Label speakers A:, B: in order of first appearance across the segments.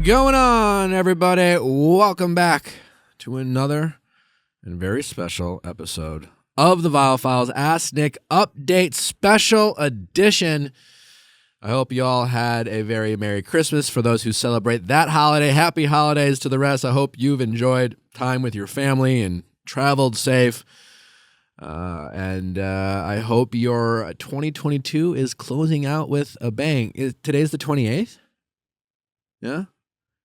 A: Going on, everybody? Welcome back to another and very special episode of the Viall Files Ask Nick Update Special Edition. I hope you all had a very Merry Christmas. For those who celebrate that holiday, happy holidays to the rest. I hope you've enjoyed time with your family and traveled safe. And I hope your 2022 is closing out with a bang. Today's the 28th? Yeah?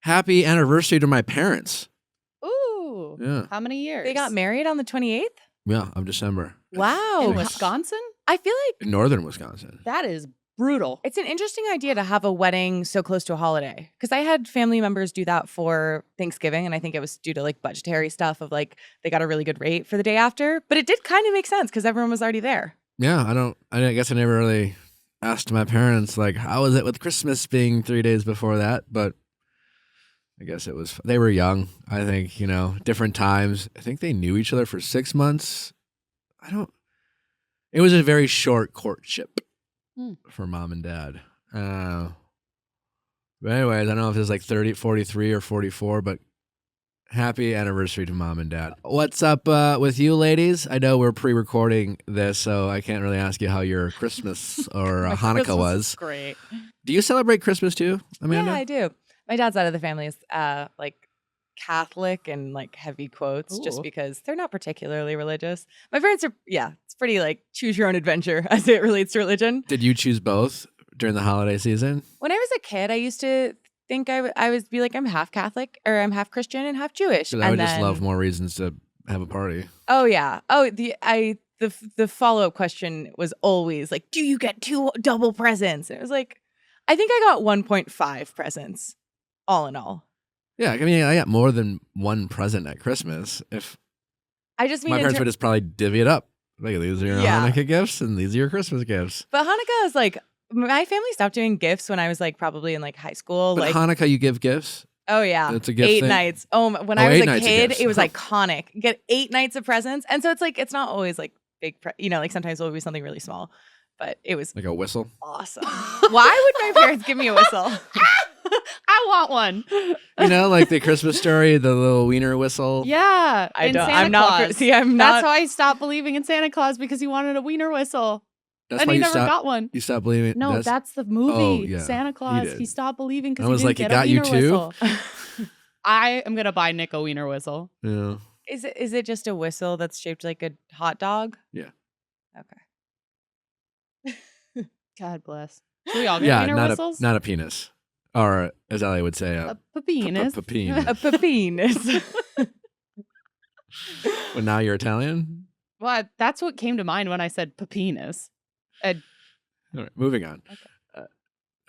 A: Happy anniversary to my parents.
B: Ooh.
A: Yeah.
B: How many years?
C: They got married on the 28th?
A: Yeah, of December.
C: Wow.
B: In Wisconsin?
C: I feel like
A: In northern Wisconsin.
B: That is brutal.
C: it's an interesting idea to have a wedding so close to a holiday. Because I had family members do that for Thanksgiving, and I think it was due to like budgetary stuff of like they got a really good rate for the day after. But it did kind of make sense because everyone was already there.
A: Yeah, I guess I never really asked my parents, like, how was it with Christmas being 3 days before that? But I guess they were young. I think, different times. I think they knew each other for 6 months. It was a very short courtship for mom and dad. But anyways, I don't know if it's like 43 or 44, but happy anniversary to mom and dad. What's up with you ladies? I know we're pre-recording this, so I can't really ask you how your Christmas or Hanukkah
B: Christmas
A: was.
B: is great.
A: Do you celebrate Christmas too, Amanda?
C: Yeah, I do. My dad's side of the family is like Catholic and like heavy quotes just
B: Ooh.
C: because they're not particularly religious. My parents are, it's pretty like choose your own adventure as it relates to religion.
A: Did you choose both during the holiday season?
C: When I was a kid, I used to think I would be like, I'm half Catholic or I'm half Christian and half Jewish.
A: Because I would just love more reasons to have a party.
C: Oh yeah. Oh, the follow-up question was always like, do you get 2 double presents? And it was like, I think I got 1.5 presents all in all.
A: Yeah, I mean, I got more than one present at Christmas. If
C: I just mean
A: my parents would just probably divvy it up. Like, these are your
C: Yeah.
A: Hanukkah gifts and these are your Christmas gifts.
C: But Hanukkah is like, my family stopped doing gifts when I was like probably in like high school.
A: But
C: like,
A: Hanukkah, you give gifts?
C: oh yeah,
A: It's a gift
C: 8
A: thing?
C: nights. When I was
A: 8
C: a
A: nights of
C: kid,
A: gifts.
C: it was iconic. Get 8 nights of presents, and so it's like it's not always like big. Like sometimes it'll be something really small, but it was
A: Like a whistle?
C: awesome. Why would my parents give me a whistle?
B: I want one.
A: Like the Christmas story, the little wiener whistle?
B: Yeah.
C: I
B: in
C: don't.
B: Santa
C: I'm not.
B: Claus.
C: See, I'm
B: That's
C: not.
B: how I stopped believing in Santa Claus because he wanted a wiener whistle.
A: That's
B: And
A: why
B: he
A: you
B: never
A: stopped,
B: got one.
A: you stopped believing?
B: No, that's the movie.
A: yeah,
B: Santa
A: he
B: Claus.
A: did.
B: He stopped believing because
A: I
B: he
A: was
B: didn't
A: like,
B: get
A: it got
B: a
A: you
B: wiener
A: too?
B: whistle. I am gonna buy Nick a wiener whistle.
A: Yeah.
C: Is it just a whistle that's shaped like a hot dog?
A: Yeah.
C: Okay.
B: God bless. Should we all get
A: Yeah,
B: wiener whistles?
A: not a penis. Or, as Ellie would say,
B: A penis.
A: a peen.
C: A penis.
A: Well, now you're Italian?
B: Well, that's what came to mind when I said penis.
A: All right, moving on.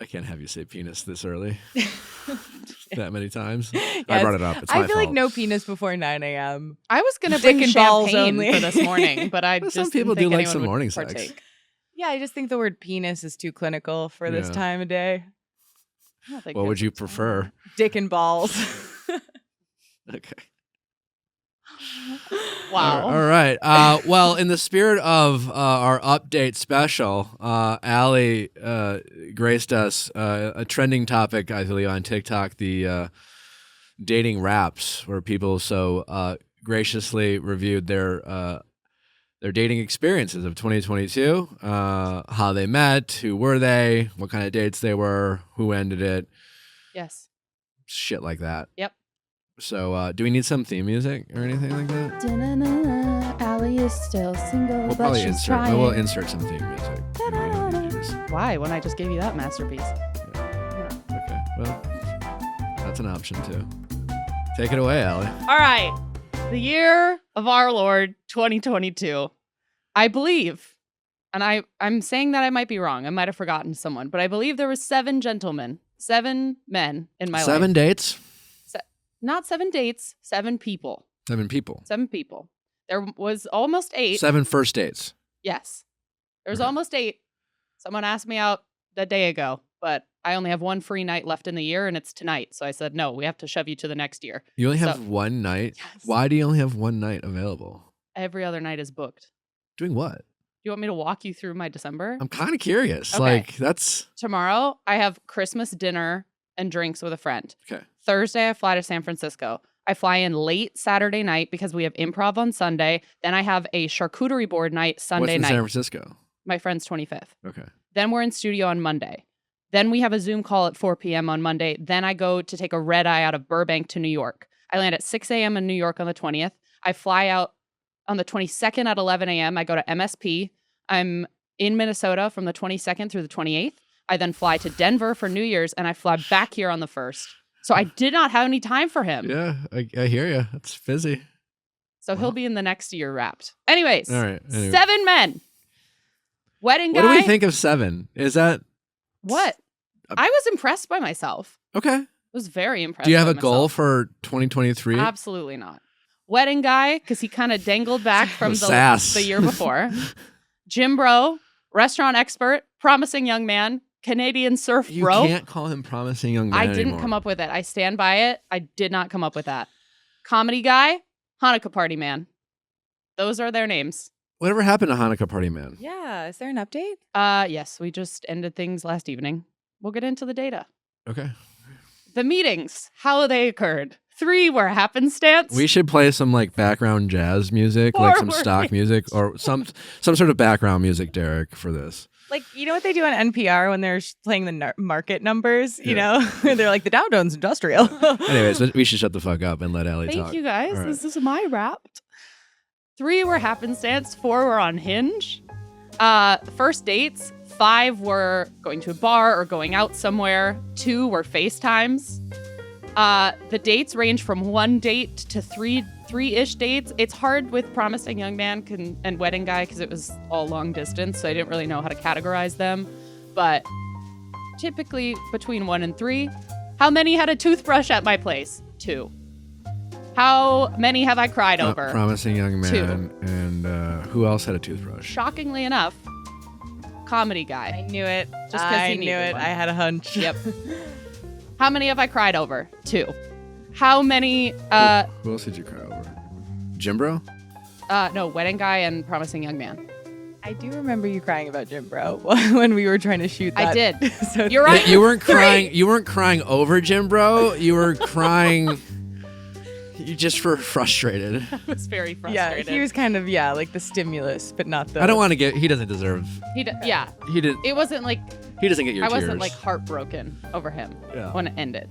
A: I can't have you say penis this early. That many times. I
C: Yes.
A: brought it up. It's my
C: I feel like
A: fault.
C: no penis before 9 a.m.
B: I was gonna
C: Dick
B: bring
C: and balls
B: champagne
C: only.
B: for this morning, but I
A: Well,
B: just
A: some people
B: didn't
A: do
B: think
A: like
B: anyone
A: some
B: would
A: morning sex.
B: partake.
C: Yeah, I just think the word penis is too clinical for this
A: Yeah.
C: time of day.
B: I don't think
A: What would
B: kids
A: you
B: would say
A: prefer?
C: Dick and balls.
A: Okay.
B: that. Wow.
A: All right. Well, in the spirit of our update special, Allie graced us a trending topic, I believe, on TikTok, the dating raps, where people so graciously reviewed their dating experiences of 2022, how they met, who were they, what kind of dates they were, who ended it,
B: Yes.
A: shit like that.
B: Yep.
A: So, do we need some theme music or anything like that?
B: Da-na-na-na, Allie is still single,
A: We'll
B: but
A: probably
B: she's
A: insert.
B: trying.
A: We'll insert some theme music. We don't need to just-
B: Why? When I just gave you that masterpiece.
A: Okay. Well, that's an option too. Take it away, Allie.
B: All right. The year of our Lord 2022. I believe, and I'm saying that I might be wrong. I might have forgotten someone, but I believe there was 7 gentlemen, 7 men in my life.
A: 7 dates.
B: Not 7 dates, 7 people.
A: 7 people.
B: 7 people. There was almost 8.
A: 7 first dates.
B: Yes. There was
A: Okay.
B: almost 8. Someone asked me out a day ago, but I only have one free night left in the year, and it's tonight. So I said, no, we have to shove you to the next year.
A: You only have
B: So-
A: one night.
B: Yes.
A: Why do you only have one night available?
B: Every other night is booked.
A: Doing what?
B: Do you want me to walk you through my December?
A: I'm kind of curious.
B: Okay.
A: Like, that's
B: Tomorrow, I have Christmas dinner and drinks with a friend.
A: Okay.
B: Thursday, I fly to San Francisco. I fly in late Saturday night because we have improv on Sunday. Then I have a charcuterie board night Sunday
A: What's in
B: night.
A: San Francisco?
B: My friend's 25th.
A: Okay.
B: Then we're in studio on Monday. Then we have a Zoom call at 4 p.m. on Monday. Then I go to take a red eye out of Burbank to New York. I land at 6 a.m. in New York on the 20th. I fly out on the 22nd at 11 a.m. I go to MSP. I'm in Minnesota from the 22nd through the 28th. I then fly to Denver for New Year's, and I fly back here on the 1st. So I did not have any time for him.
A: Yeah, I hear you. It's busy.
B: So he'll be in the next year wrapped. Anyways,
A: All right. Anyway.
B: 7 men. Wedding guy.
A: What do we think of 7? Is that
B: What? I was impressed by myself.
A: okay?
B: I was very impressed.
A: Do you have
B: by
A: a goal
B: myself.
A: for 2023?
B: Absolutely not. Wedding guy, because he kind of dangled back from
A: Sass.
B: the year before. Jim Bro, restaurant expert, promising young man, Canadian surf
A: You
B: bro.
A: can't call him promising young man
B: I didn't
A: anymore.
B: come up with it. I stand by it. I did not come up with that. Comedy guy, Hanukkah party man. Those are their names.
A: Whatever happened to Hanukkah Party Man?
C: Yeah. Is there an update?
B: Yes, we just ended things last evening. We'll get into the data.
A: Okay.
B: The meetings, how they occurred. 3 were happenstance.
A: We should play some like background jazz music, like some
B: Forward.
A: stock music, or some sort of background music, Derek, for this.
C: Like, you know what they do on NPR when they're playing the market numbers? You
A: Yeah.
C: know, they're like the Dow Jones Industrial.
A: Anyways, we should shut the fuck up and let Allie talk.
B: Thank you guys.
A: All right.
B: This is my wrapped. 3 were happenstance. 4 were on Hinge. First dates. 5 were going to a bar or going out somewhere. 2 were FaceTimes. The dates range from 1 date to 3-ish dates. It's hard with promising young man and wedding guy because it was all long distance, so I didn't really know how to categorize them. But typically between 1 and 3. How many had a toothbrush at my place? 2. How many have I cried over?
A: Promising young
B: 2.
A: man, and who else had a toothbrush?
B: Shockingly enough, comedy
C: I
B: guy.
C: knew it.
B: Just 'cause he
C: I knew
B: needed
C: it.
B: one.
C: I had a hunch.
B: Yep. How many have I cried over? 2. How many?
A: Who else did you cry over? Jimbro?
B: No, wedding guy and promising young man.
C: I do remember you crying about Jim Bro when we were trying to shoot that.
B: I did.
C: So
B: You're right.
A: You weren't crying. You weren't crying over Jimbro. You were crying. You just were frustrated.
B: I was very
C: Yeah,
B: frustrated.
C: he was kind of like the stimulus, but not the.
A: I don't want to get. He doesn't deserve.
B: Yeah.
A: He did.
B: It wasn't like
A: He doesn't get your
B: I
A: tears.
B: wasn't like heartbroken over him
A: Yeah.
B: when it ended.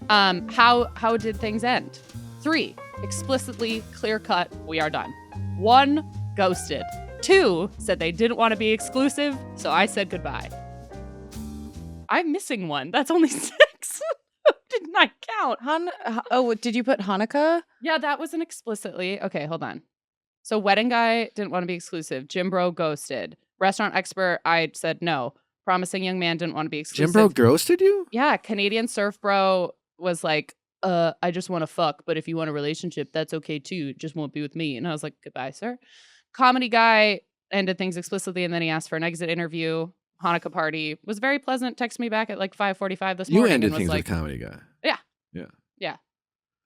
B: How did things end? 3, explicitly clear cut. We are done. 1, ghosted. 2, said they didn't want to be exclusive, so I said goodbye. I'm missing 1. That's only 6. Didn't I count?
C: Did you put Hanukkah?
B: Yeah, that wasn't explicitly. Okay, hold on. So wedding guy didn't want to be exclusive. Jim Bro ghosted. Restaurant expert, I said no. Promising young man didn't want to be exclusive.
A: Jimbro ghosted you?
B: Yeah, Canadian surf bro was like, I just want to fuck, but if you want a relationship, that's okay too. It just won't be with me. And I was like, goodbye, sir. Comedy guy ended things explicitly, and then he asked for an exit interview. Hanukkah party was very pleasant. Texted me back at like 5:45 this
A: You
B: morning.
A: ended
B: and was
A: things
B: like,
A: with comedy guy.
B: yeah.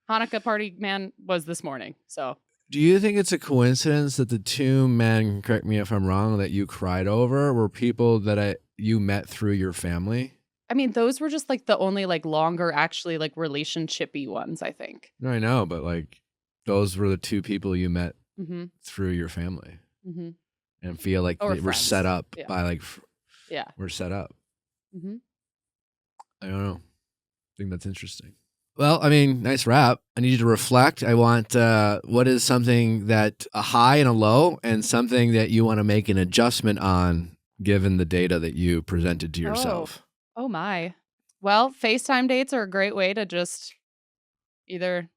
B: Hanukkah party man was this morning. So
A: Do you think it's a coincidence that the 2 men, correct me if I'm wrong, that you cried over were people that you met through your family?
B: I mean, those were just like the only like longer, actually like relationship-y ones, I think.
A: No, I know, but like those were the 2 people you met
B: Mm-hmm.
A: through your family
B: Mm-hmm.
A: and feel like
B: Or
A: they were
B: friends.
A: set up
B: Yeah.
A: by like
B: Yeah.
A: we're set up.
B: Mm-hmm.
A: I don't know. I think that's interesting. Well, I mean, nice wrap. I need you to reflect. I want what is something that a high and a low, and something that you want to make an adjustment on given the data that you presented to yourself.
B: Oh my. Well, FaceTime dates are a great way to just either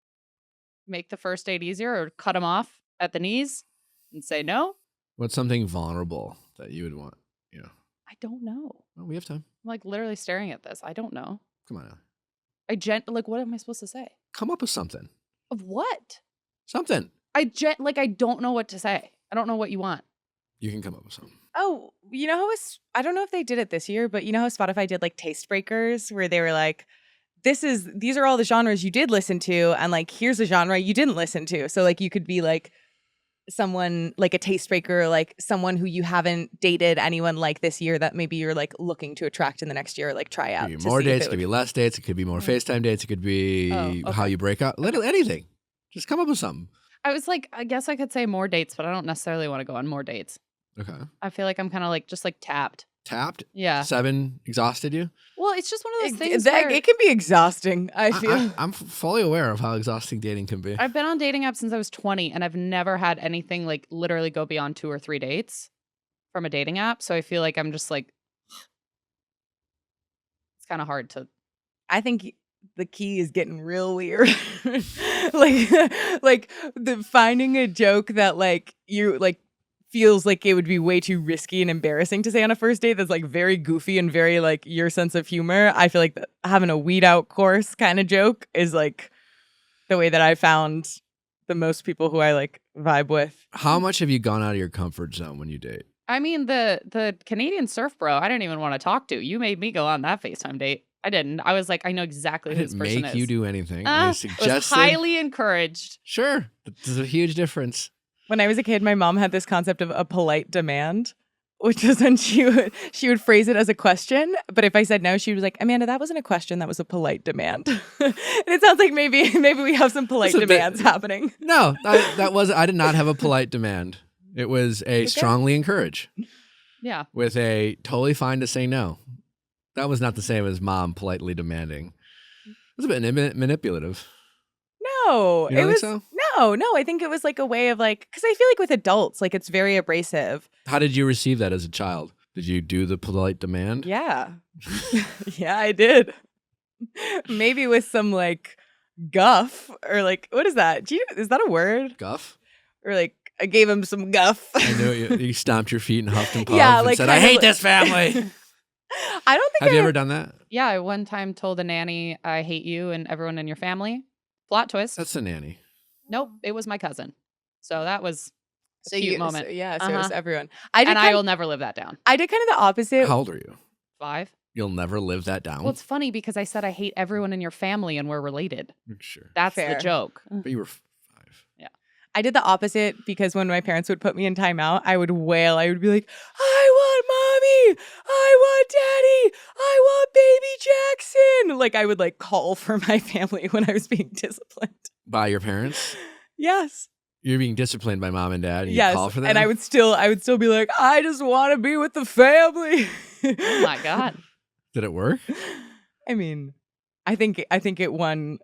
B: make the first date easier or cut them off at the knees and say no.
A: What's something vulnerable that you would want?
B: I don't know.
A: Well, we have time.
B: I'm like literally staring at this. I don't know.
A: Come on, Allie.
B: Like, what am I supposed to say?
A: Come up with something.
B: Of what?
A: Something.
B: I don't know what to say. I don't know what you want.
A: You can come up with something.
C: Oh, you know how I don't know if they did it this year, but you know how Spotify did like taste breakers where they were like, these are all the genres you did listen to, and like here's a genre you didn't listen to. So like you could be like someone like a taste breaker, like someone who you haven't dated anyone like this year that maybe you're like looking to attract in the next year, or like try out?
A: Could be more
C: to see if
A: dates,
C: it
A: could
C: would-
A: be less dates, it could be more FaceTime dates, it could be
B: Oh,
A: how
B: okay.
A: you break up. Anything. Just come up with something.
B: I was like, I guess I could say more dates, but I don't necessarily want to go on more dates.
A: Okay.
B: I feel like I'm kind of like just like tapped.
A: Tapped?
B: Yeah.
A: 7 exhausted you?
B: Well, it's just one of those things
C: that,
B: where
C: it can be exhausting, I feel.
A: I'm fully aware of how exhausting dating can be.
B: I've been on dating apps since I was 20, and I've never had anything like literally go beyond 2 or 3 dates from a dating app. So I feel like I'm just like, it's kind of hard to.
C: I think the key is getting real weird. like the finding a joke that like you like feels like it would be way too risky and embarrassing to say on a first date that's like very goofy and very like your sense of humor. I feel like having a weed out course kind of joke is like the way that I found the most people who I like vibe with.
A: How much have you gone out of your comfort zone when you date?
B: I mean, the Canadian surf bro, I didn't even want to talk to. You made me go on that FaceTime date. I didn't. I was like, I know exactly
A: I
B: who this
A: didn't
B: person
A: make
B: is.
A: you do anything. I
B: It was
A: suggested.
B: highly encouraged.
A: Sure. There's a huge difference.
C: When I was a kid, my mom had this concept of a polite demand, which was when she would phrase it as a question. But if I said no, she was like, Amanda, that wasn't a question. That was a polite demand. And it sounds like maybe we have some polite
A: That's a bit-
C: demands happening.
A: No, that was. I did not have a polite demand. It was a strongly encourage
B: Yeah.
A: with a totally fine to say no. That was not the same as mom politely demanding. It was a bit manipulative.
C: No,
A: You don't
C: it
A: think
C: was
A: so?
C: no. I think it was like a way of like, because I feel like with adults, like it's very abrasive.
A: How did you receive that as a child? Did you do the polite demand?
C: Yeah, yeah, I did. Maybe with some like guff or like what is that? Is that a word?
A: Guff?
C: Or like I gave him some guff.
A: I knew it. You stomped your feet and huffed and puffed
C: Yeah,
A: and
C: like
A: said, I
C: kinda
A: hate
C: like-
A: this family.
C: I don't think
A: Have you ever done that?
B: Yeah, I one time told a nanny, I hate you and everyone in your family. Plot twist.
A: That's a nanny.
B: Nope, it was my cousin. So that was a cute moment.
C: So it was
B: Uh-huh.
C: everyone.
B: And I will never live that down.
C: I did kind of the opposite.
A: How old are you?
B: 5.
A: You'll never live that down?
B: Well, it's funny because I said I hate everyone in your family and we're related.
A: Sure.
B: That's
C: Fair.
B: the joke.
A: But you were 5.
C: I did the opposite because when my parents would put me in timeout, I would wail. I would be like, I want mommy. I want daddy. I want baby Jackson. Like I would like call for my family when I was being disciplined.
A: By your parents?
C: Yes.
A: You're being disciplined by mom and dad and
C: Yes.
A: you call for them?
C: And I would still be like, I just want to be with the family.
B: Oh my God.
A: Did it work?
C: I mean, I think it won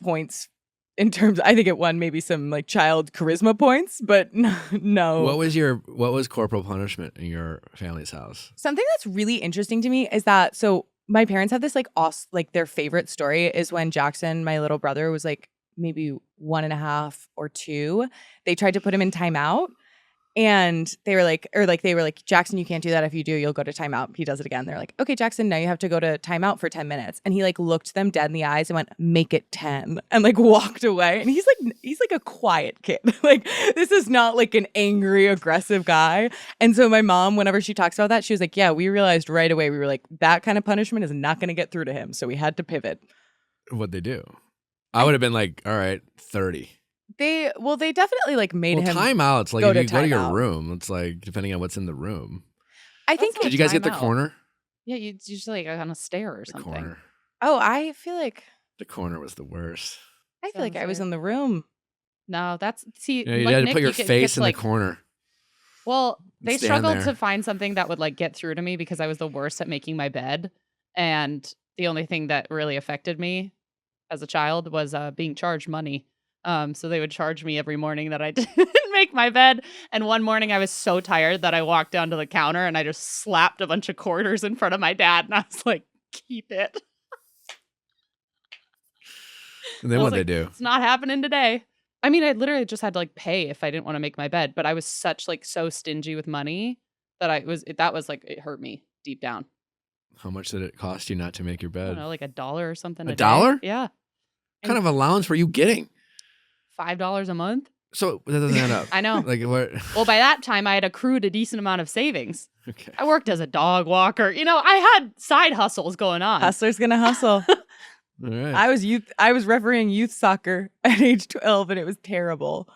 C: points in terms. I think it won maybe some like child charisma points, but no.
A: What was corporal punishment in your family's house?
C: Something that's really interesting to me is that so my parents have this like their favorite story is when Jackson, my little brother, was like maybe 1.5 or 2. They tried to put him in timeout. And they were like, Jackson, you can't do that. If you do, you'll go to timeout. He does it again. They're like, okay, Jackson, now you have to go to timeout for 10 minutes. And he like looked them dead in the eyes and went, make it 10, and like walked away. And he's like a quiet kid. Like this is not like an angry, aggressive guy. And so my mom, whenever she talks about that, she was like, yeah, we realized right away. We were like, that kind of punishment is not going to get through to him. So we had to pivot.
A: What'd they do? I would have been like, all right, 30.
C: They definitely like made him.
A: Timeouts. Like
C: go
A: if
C: to
A: you go to your
C: timeout.
A: room, it's like depending on what's in the room.
C: I think.
B: That's
A: Did you guys get the
B: timeout.
A: corner?
B: Yeah, it's usually like on a stair or
A: The
B: something.
A: corner.
C: Oh, I feel like
A: The corner was the worst.
C: I was
B: Sounds
C: in the room.
B: No, that's see.
A: Yeah, you
B: like
A: had to
B: Nick,
A: put your
B: you get
A: face in
B: like,
A: the corner.
B: Well, they
A: Stand
B: struggled
A: there.
B: to find something that would like get through to me because I was the worst at making my bed, and the only thing that really affected me as a child was being charged money. So they would charge me every morning that I didn't make my bed. And one morning I was so tired that I walked down to the counter and I just slapped a bunch of quarters in front of my dad, and I was like, "Keep it."
A: And then
B: I was
A: what'd they
B: like,
A: do?
B: It's not happening today. I mean, I literally just had to like pay if I didn't want to make my bed, but I was such like so stingy with money that it hurt me deep down.
A: How much did it cost you not to make your
B: I don't
A: bed?
B: know, like $1 or something.
A: A
B: day.
A: dollar?
B: Yeah,
A: What kind of allowance were you getting?
B: $5 a month.
A: So that doesn't add up.
B: I know.
A: Like what?
B: Well, by that time, I had accrued a decent amount of savings.
A: Okay.
B: I worked as a dog walker. I had side hustles going on.
C: Hustler's gonna hustle.
A: All right.
C: I was refereeing youth soccer at age 12 and it was terrible.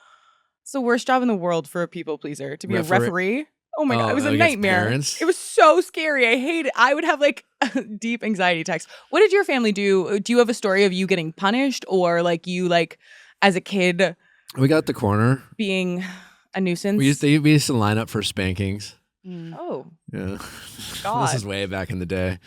C: It's the worst job in the world for a people pleaser, to be a
A: Referee-
C: referee. Oh my God, it was a
A: against
C: nightmare.
A: parents?
C: It was so scary. I hate it. I would have like deep anxiety attacks. What did your family do? Do you have a story of you getting punished or like you like as a kid
A: We got the corner.
C: being a nuisance?
A: We used to line up for spankings.
C: Oh,
A: Yeah.
C: God.
A: This is way back in the day.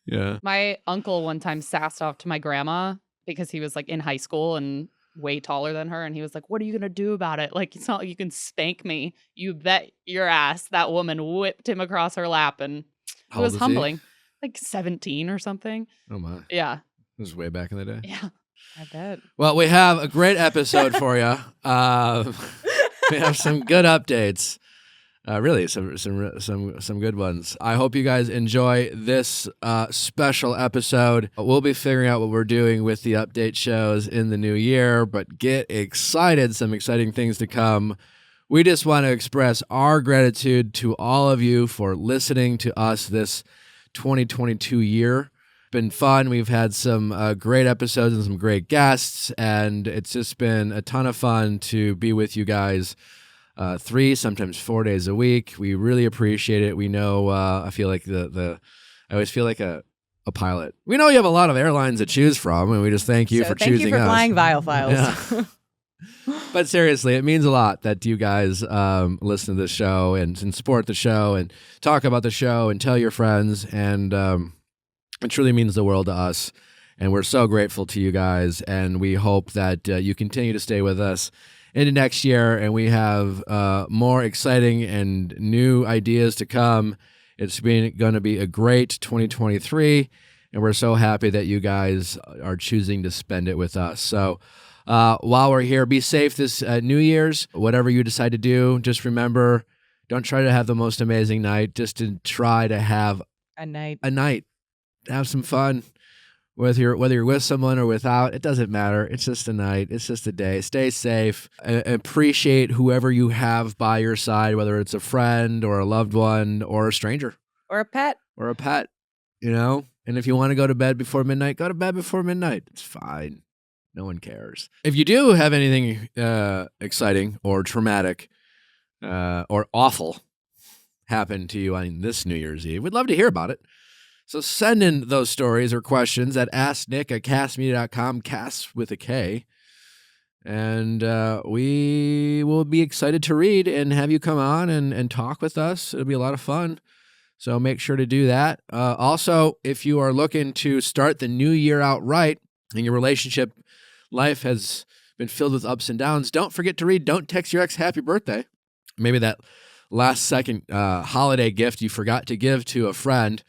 A: Yeah.
B: My uncle one time sassed off to my grandma because he was like in high school and way taller than her. And he was like, what are you going to do about it? Like, it's not like you can spank me. You bet your ass that woman whipped him across her lap. And
A: How
B: it was
A: old was he?
B: humbling. Like 17 or something.
A: Oh my.
B: Yeah.
A: This is way back in the day.
B: Yeah.
C: I bet.
A: Well, we have a great episode for you. We have some good updates. Really, some good ones. I hope you guys enjoy this special episode. We'll be figuring out what we're doing with the update shows in the new year, but get excited. Some exciting things to come. We just want to express our gratitude to all of you for listening to us this 2022 year. Been fun. We've had some great episodes and some great guests, and it's just been a ton of fun to be with you guys 3, sometimes 4 days a week. We really appreciate it. We know, I feel like I always feel like a pilot. We know you have a lot of airlines to choose from, and we just thank you for choosing us.
C: Thank you for flying Viall Files.
A: Yeah. But seriously, it means a lot that you guys listen to the show and support the show and talk about the show and tell your friends. And it truly means the world to us. And we're so grateful to you guys. And we hope that you continue to stay with us into next year. And we have more exciting and new ideas to come. It's going to be a great 2023. And we're so happy that you guys are choosing to spend it with us. So while we're here, be safe this New Year's. Whatever you decide to do, just remember, don't try to have the most amazing night. Just to try to have
C: A night.
A: Have some fun. Whether you're with someone or without, it doesn't matter. It's just a night. It's just a day. Stay safe. Appreciate whoever you have by your side, whether it's a friend or a loved one or a stranger.
C: Or a pet.
A: Or a pet, you know? And if you want to go to bed before midnight, go to bed before midnight. It's fine. No one cares. If you do have anything exciting or traumatic or awful happen to you on this New Year's Eve, we'd love to hear about it. So send in those stories or questions at asknick@castmedia.com, cast with a K. And we will be excited to read and have you come on and talk with us. It'll be a lot of fun. So make sure to do that. Also, if you are looking to start the new year out right and your relationship life has been filled with ups and downs, don't forget to read Don't Text Your Ex Happy Birthday. Maybe that last second holiday gift you forgot to give to a friend.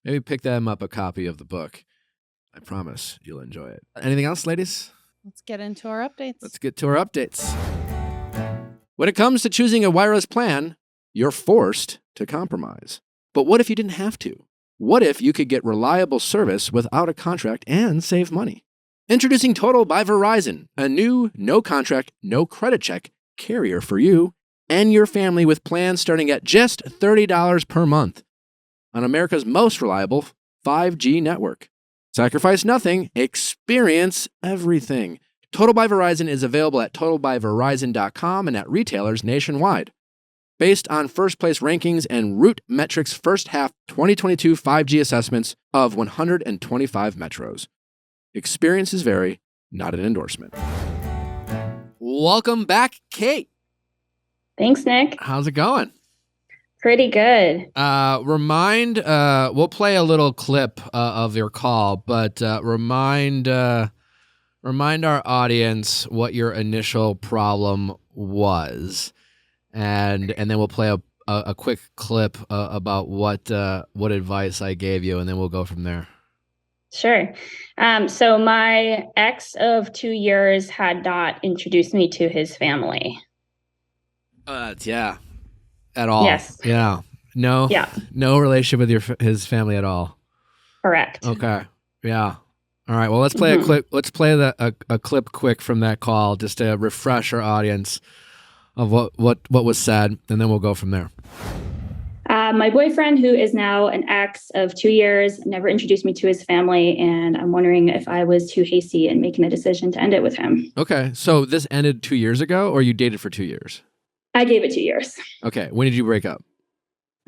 A: Maybe pick them up a copy of the book. I promise you'll enjoy it. Anything else, ladies?
B: Let's get into our updates.
A: Let's get to our updates. When it comes to choosing a wireless plan, you're forced to compromise. But what if you didn't have to? What if you could get reliable service without a contract and save money? Introducing Total by Verizon, a new no-contract, no-credit check carrier for you and your family with plans starting at just $30 per month on America's most reliable 5G network. Sacrifice nothing, experience everything. Total by Verizon is available at totalbyverizon.com and at retailers nationwide. Based on first-place rankings and Root Metrics first half 2022 5G assessments of 125 metros. Experiences vary, not an endorsement. Welcome back, Kate.
D: Thanks, Nick.
A: How's it going?
D: Pretty good.
A: We'll play a little clip of your call, but remind our audience what your initial problem was, and then we'll play a quick clip about what advice I gave you, and then we'll go from there.
D: Sure. So my ex of 2 years had not introduced me to his family.
A: Yeah. At all?
D: Yes.
A: Yeah. No.
D: Yeah.
A: No relationship with his family at all.
D: Correct.
A: Okay. Yeah. All right. Well, let's play a clip. Let's play a clip quick from that call just to refresh our audience of what was said, and then we'll go from there.
D: My boyfriend, who is now an ex of 2 years, never introduced me to his family, and I'm wondering if I was too hasty in making a decision to end it with him.
A: Okay. So this ended 2 years ago, or you dated for 2 years?
D: I gave it 2 years.
A: Okay. When did you break up?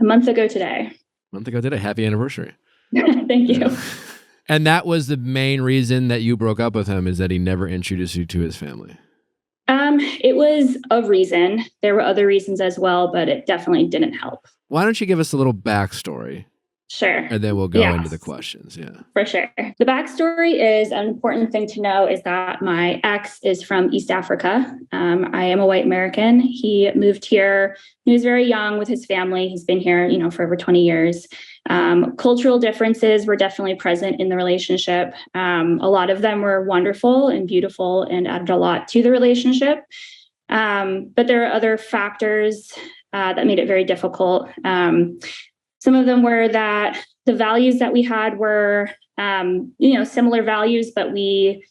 D: A month ago today.
A: A month ago today. Happy anniversary.
D: Thank you.
A: Yeah. And that was the main reason that you broke up with him, is that he never introduced you to his family.
D: It was a reason. There were other reasons as well, but it definitely didn't help.
A: Why don't you give us a little backstory?
D: Sure.
A: And then we'll go into the questions. Yeah.
D: For sure. The backstory is an important thing to know is that my ex is from East Africa. I am a white American. He moved here. He was very young with his family. He's been here, for over 20 years. Cultural differences were definitely present in the relationship. A lot of them were wonderful and beautiful and added a lot to the relationship. But there are other factors that made it very difficult. Some of them were that the values that we had were, similar values, but we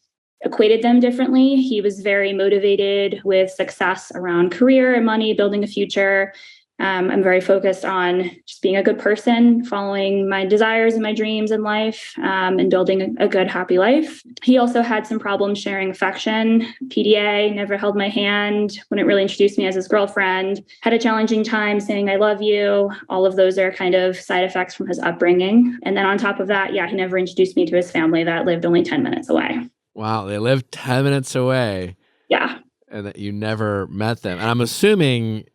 D: equated them differently. He was very motivated with success around career and money, building a future. I'm very focused on just being a good person, following my desires and my dreams in life, and building a good, happy life. He also had some problems sharing affection. PDA, never held my hand, wouldn't really introduce me as his girlfriend, had a challenging time saying, I love you. All of those are kind of side effects from his upbringing. And then on top of that, he never introduced me to his family that lived only 10 minutes away.
A: Wow. They lived 10 minutes away.
D: Yeah.
A: And that you never met them. And I'm assuming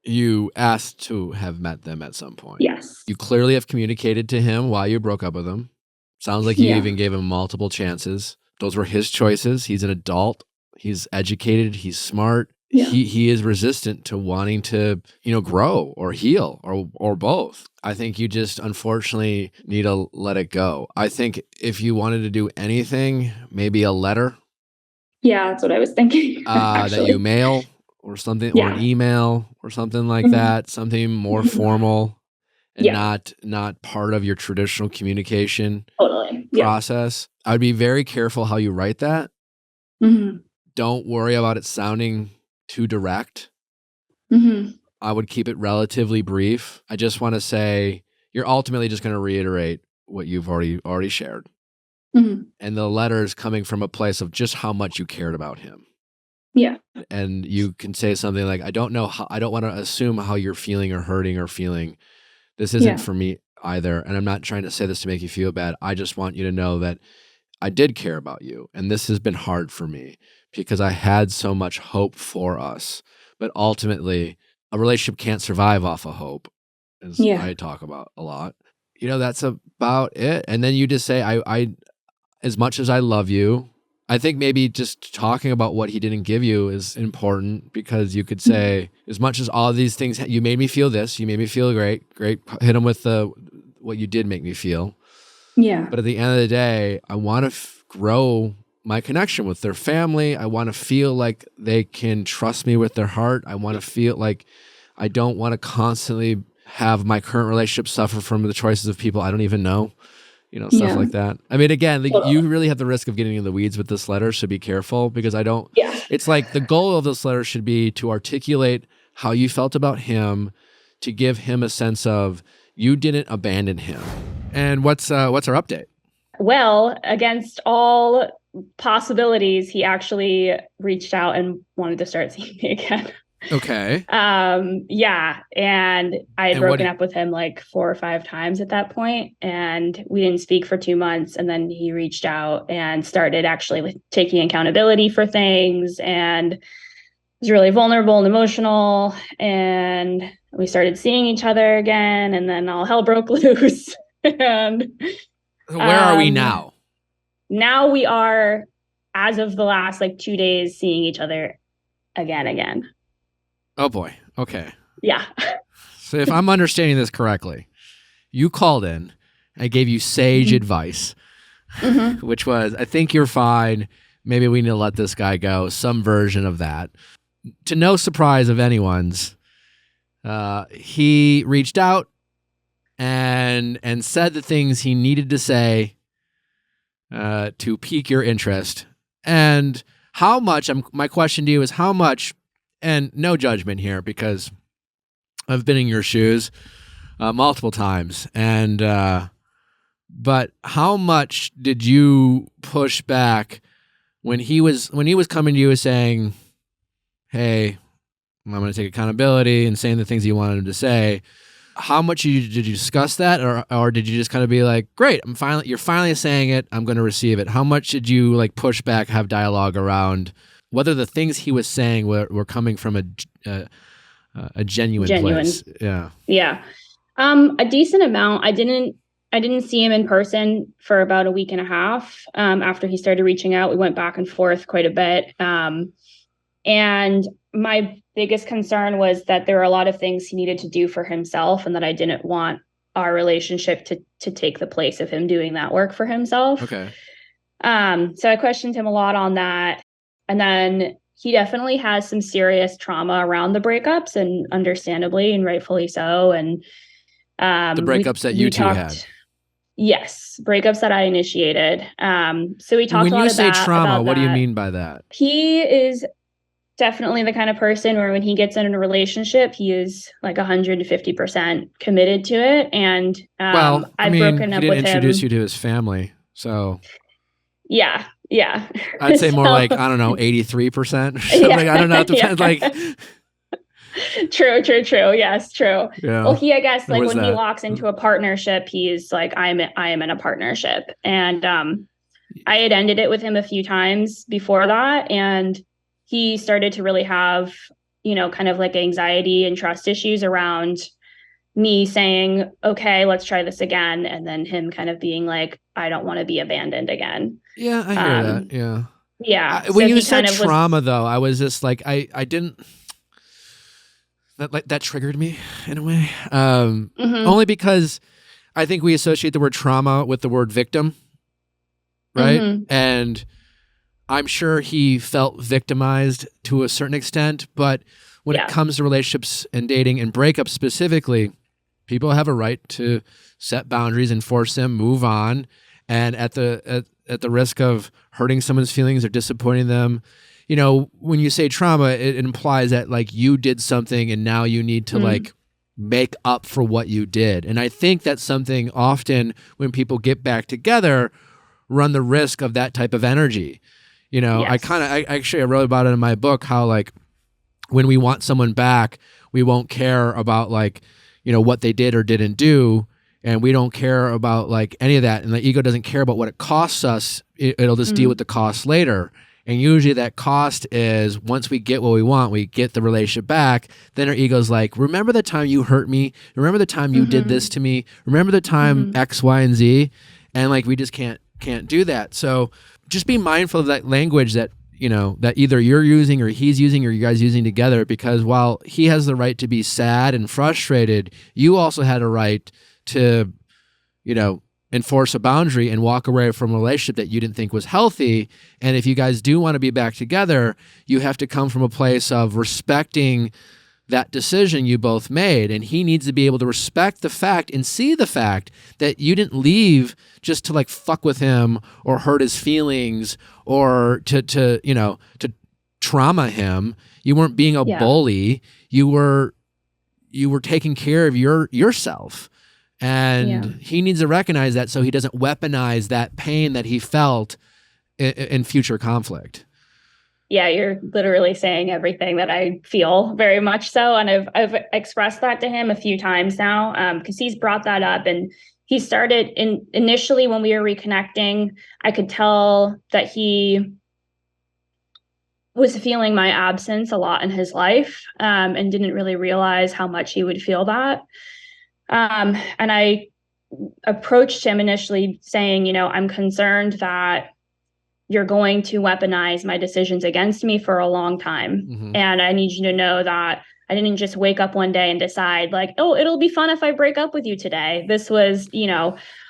A: you asked to have met them at some point.
D: Yes.
A: You clearly have communicated to him why you broke up with him. Sounds like you even gave him multiple chances. Those were his choices. He's an adult. He's educated. He's smart. Yeah. He is resistant to wanting to, grow or heal or both. I think you just unfortunately need to let it go. I think if you wanted to do anything, maybe a letter.
D: Yeah, that's what I was thinking.
A: That you mail. Or something, or an email, or something like that, something more formal, and not part of your traditional communication process. I'd be very careful how you write that. Mm-hmm. Don't worry about it sounding too direct. Mm-hmm. I would keep it relatively brief. I just want to say you're ultimately just going to reiterate what you've already shared, and the letter is coming from a place of just how much you cared about him.
D: Yeah.
A: And you can say something like, I don't want to assume how you're feeling or hurting or feeling. This isn't for me either. And I'm not trying to say this to make you feel bad. I just want you to know that I did care about you. And this has been hard for me because I had so much hope for us. But ultimately, a relationship can't survive off of hope, as I talk about a lot. That's about it. And then you just say, I as much as I love you, I think maybe just talking about what he didn't give you is important, because you could say, as much as all of these things, you made me feel this, you made me feel great, hit him with what you did make me feel. Yeah. But at the end of the day, I want to grow my connection with their family. I want to feel like they can trust me with their heart. I want to feel like I don't want to constantly have my current relationship suffer from the choices of people I don't even know. Stuff like that. I mean, again, you really have the risk of getting in the weeds with this letter, so be careful, because it's like the goal of this letter should be to articulate how you felt about him, to give him a sense of you didn't abandon him. And what's our update?
D: Well, against all possibilities, he actually reached out and wanted to start seeing me again.
A: Okay.
D: And I had broken up with him like 4 or 5 times at that point, and we didn't speak for 2 months. And then he reached out and started actually taking accountability for things, and was really vulnerable and emotional. And we started seeing each other again, and then all hell broke loose. And
A: where are we now?
D: Now we are, as of the last 2 days, seeing each other again.
A: Oh boy. Okay.
D: Yeah.
A: So if I'm understanding this correctly, you called in, I gave you sage advice, which was, I think you're fine. Maybe we need to let this guy go. Some version of that. To no surprise of anyone's, he reached out and said the things he needed to say to pique your interest. And how much, my question to you is how much, and no judgment here because I've been in your shoes, multiple times. And but how much did you push back when he was coming to you and saying, "Hey, I'm going to take accountability," and saying the things you wanted him to say? How much did you discuss that, or did you just kind of be like, "Great, you're finally saying it. I'm going to receive it"? How much did you like push back, have dialogue around whether the things he was saying were coming from a genuine place?
D: Yeah. A decent amount. I didn't see him in person for about a week and a half. After he started reaching out, we went back and forth quite a bit. And my biggest concern was that there were a lot of things he needed to do for himself, and that I didn't want our relationship to take the place of him doing that work for himself.
A: Okay.
D: So I questioned him a lot on that. And then he definitely has some serious trauma around the breakups, and understandably and rightfully so. And
A: the breakups that you two had.
D: Yes, breakups that I initiated. So we talked a lot about.
A: When you say trauma, what do you mean by that?
D: He is definitely the kind of person where when he gets in a relationship, he is like 150% committed to it. And I've broken up with him.
A: He didn't introduce you to his family, so
D: yeah.
A: I'd say more like, I don't know, 83%.
D: Yeah.
A: I don't know. It depends.
D: Yeah.
A: Like,
D: true. Yes, true.
A: Yeah.
D: Well, I guess like when
A: that?
D: he locks into a partnership, he's like, I am in a partnership. And I had ended it with him a few times before that. And he started to really have, kind of like anxiety and trust issues around me saying, okay, let's try this again. And then him kind of being like, I don't want to be abandoned again.
A: Yeah, I hear that. Yeah.
D: Yeah.
A: When you said trauma, though, I was just like, I didn't. That triggered me in a way. Only because I think we associate the word trauma with the word victim, right?
D: Mm-hmm.
A: And I'm sure he felt victimized to a certain extent, but when it comes to relationships and dating and breakups specifically, people have a right to set boundaries, enforce them, move on, and at the risk of hurting someone's feelings or disappointing them. When you say trauma, it implies that like you did something and now you need to like make up for what you did. And I think that's something often when people get back together run the risk of that type of energy.
D: Yes.
A: I wrote about it in my book, how like when we want someone back, we won't care about like, what they did or didn't do. And we don't care about like any of that. And the ego doesn't care about what it costs us. It'll just deal with the cost later. And usually that cost is once we get what we want, we get the relationship back, then our ego's like, remember the time you hurt me? Remember the time you did this to me? Remember the time X, Y, and Z? And like, we just can't do that. So just be mindful of that language that, that either you're using or he's using or you guys using together, because while he has the right to be sad and frustrated, you also had a right to, enforce a boundary and walk away from a relationship that you didn't think was healthy. And if you guys do want to be back together, you have to come from a place of respecting that decision you both made. And he needs to be able to respect the fact and see the fact that you didn't leave just to like fuck with him or hurt his feelings or to trauma him. You weren't being a bully. You were taking care of yourself. And he needs to recognize that so he doesn't weaponize that pain that he felt in future conflict.
D: Yeah, you're literally saying everything that I feel, very much so. And I've expressed that to him a few times now, because he's brought that up. And he started initially when we were reconnecting, I could tell that he was feeling my absence a lot in his life, and didn't really realize how much he would feel that. And I approached him initially saying, I'm concerned that you're going to weaponize my decisions against me for a long time.
A: Mm-hmm.
D: And I need you to know that I didn't just wake up one day and decide like, oh, it'll be fun if I break up with you today. This was,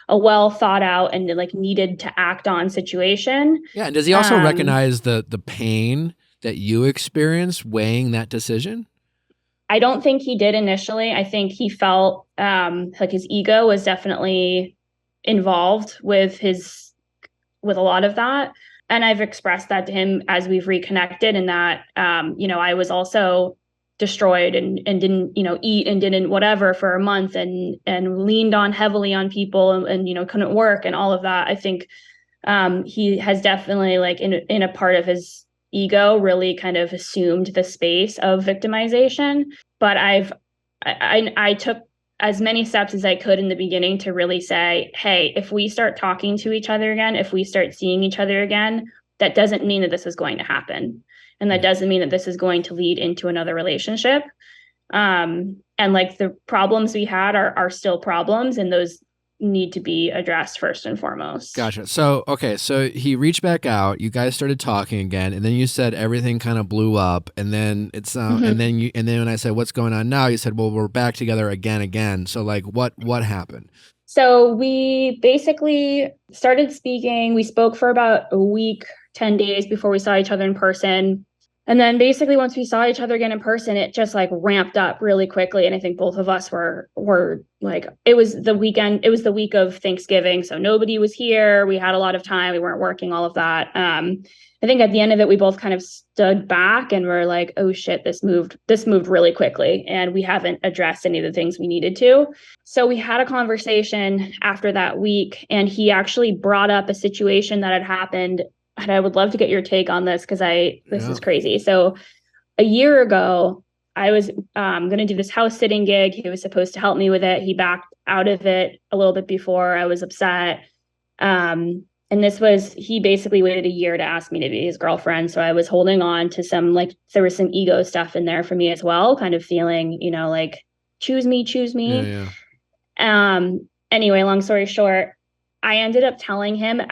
D: a well thought out and like needed to act on situation.
A: Yeah. And does he also recognize the pain that you experienced weighing that decision?
D: I don't think he did initially. I think he felt like his ego was definitely involved with a lot of that. And I've expressed that to him as we've reconnected, and that, I was also destroyed and didn't, eat and didn't whatever for a month and leaned on heavily on people and couldn't work and all of that. I think he has definitely, like, in a part of his ego, really kind of assumed the space of victimization. But I took as many steps as I could in the beginning to really say, hey, if we start talking to each other again, if we start seeing each other again, that doesn't mean that this is going to happen. And that doesn't mean that this is going to lead into another relationship. And like, the problems we had are still problems, and those need to be addressed first and foremost.
A: Gotcha. So, okay. So he reached back out, you guys started talking again, and then you said everything kind of blew up, and then and then when I said, what's going on now? You said, well, we're back together again. So like, what happened?
D: So we basically started speaking. We spoke for about a week, 10 days before we saw each other in person. And then basically once we saw each other again in person, it just like ramped up really quickly. And I think both of us were like, it was the week of Thanksgiving. So nobody was here. We had a lot of time. We weren't working, all of that. I think at the end of it, we both kind of stood back and were like, oh shit, this moved really quickly. And we haven't addressed any of the things we needed to. So we had a conversation after that week, and he actually brought up a situation that had happened. And I would love to get your take on this, because this is crazy. So a year ago, I was going to do this house sitting gig. He was supposed to help me with it. He backed out of it a little bit before. I was upset. And he basically waited a year to ask me to be his girlfriend. So I was holding on to there was some ego stuff in there for me as well, kind of feeling, like, choose me. Anyway, long story short, I ended up telling him,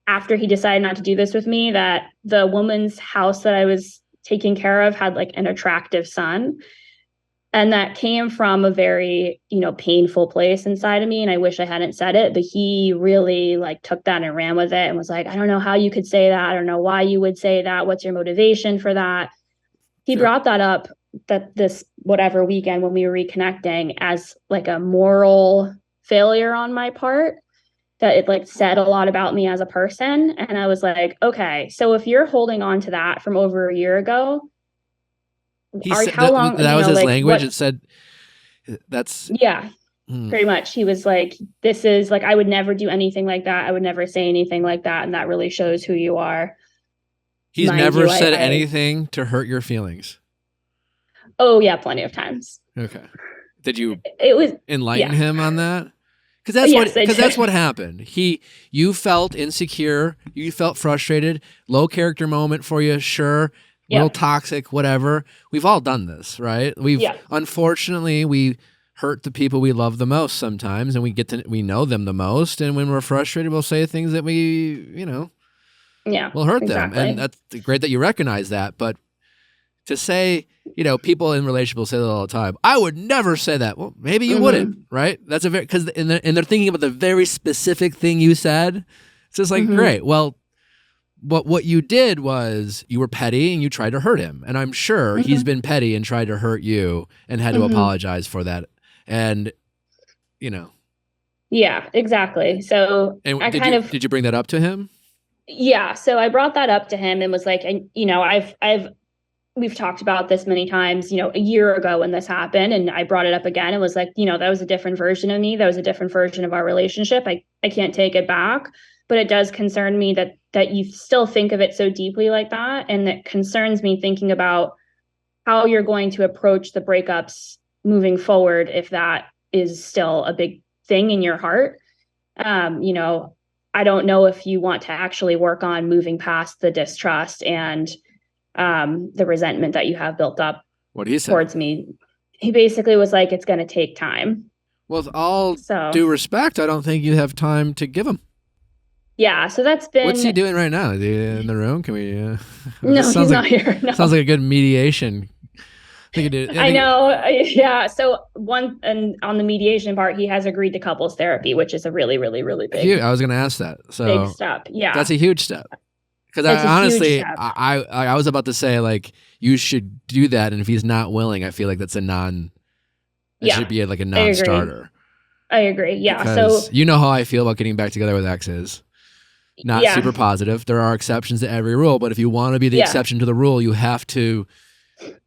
D: after he decided not to do this with me, that the woman's house that I was taking care of had like an attractive son. And that came from a very, painful place inside of me. And I wish I hadn't said it, but he really like took that and ran with it and was like, I don't know how you could say that. I don't know why you would say that. What's your motivation for that? He brought that up this whatever weekend when we were reconnecting as like a moral failure on my part, that it like said a lot about me as a person. And I was like, okay, so if you're holding on to that from over a year ago, how long?
A: That was his language. It said that's.
D: Yeah, pretty much. He was like, this is like, I would never do anything like that. I would never say anything like that. And that really shows who you are.
A: He's never said anything to hurt your feelings.
D: Oh yeah, plenty of times.
A: Okay. Did you
D: enlighten
A: him on that? Because that's what happened. You felt insecure. You felt frustrated. Low character moment for you, sure. Real toxic, whatever. We've all done this, right? Unfortunately, we hurt the people we love the most sometimes, and we know them the most. And when we're frustrated, we'll say things that will hurt them. And that's great that you recognize that. But to say, people in relationships say that all the time. I would never say that. Well, maybe you wouldn't, right? That's because they're thinking about the very specific thing you said. It's just like, great. Well, what you did was you were petty and you tried to hurt him. And I'm sure he's been petty and tried to hurt you and had to apologize for that. And,
D: Yeah, exactly. So
A: did you bring that up to him?
D: Yeah. So I brought that up to him and was like, we've talked about this many times, a year ago when this happened, and I brought it up again and was like, that was a different version of me. That was a different version of our relationship. I can't take it back, but it does concern me that you still think of it so deeply like that. And it concerns me thinking about how you're going to approach the breakups moving forward, if that is still a big thing in your heart. I don't know if you want to actually work on moving past the distrust and the resentment that you have built up towards me. He basically was like, it's going to take time.
A: Well, with all due respect, I don't think you have time to give him.
D: Yeah, so that's been...
A: What's he doing right now? Is he in the room? Can we...
D: No, he's not here. No.
A: Sounds like a good mediation.
D: I know. Yeah. So and on the mediation part, he has agreed to couples therapy, which is a really, really, really big...
A: I was going to ask that. So
D: big step. Yeah.
A: That's a huge step. Because I was about to say, like, you should do that, and if he's not willing, I feel like that's it should be like a non-starter.
D: I agree. Yeah.
A: Because so you know how I feel about getting back together with exes. Not super positive. There are exceptions to every rule, but if you want to be the exception to the rule, you have to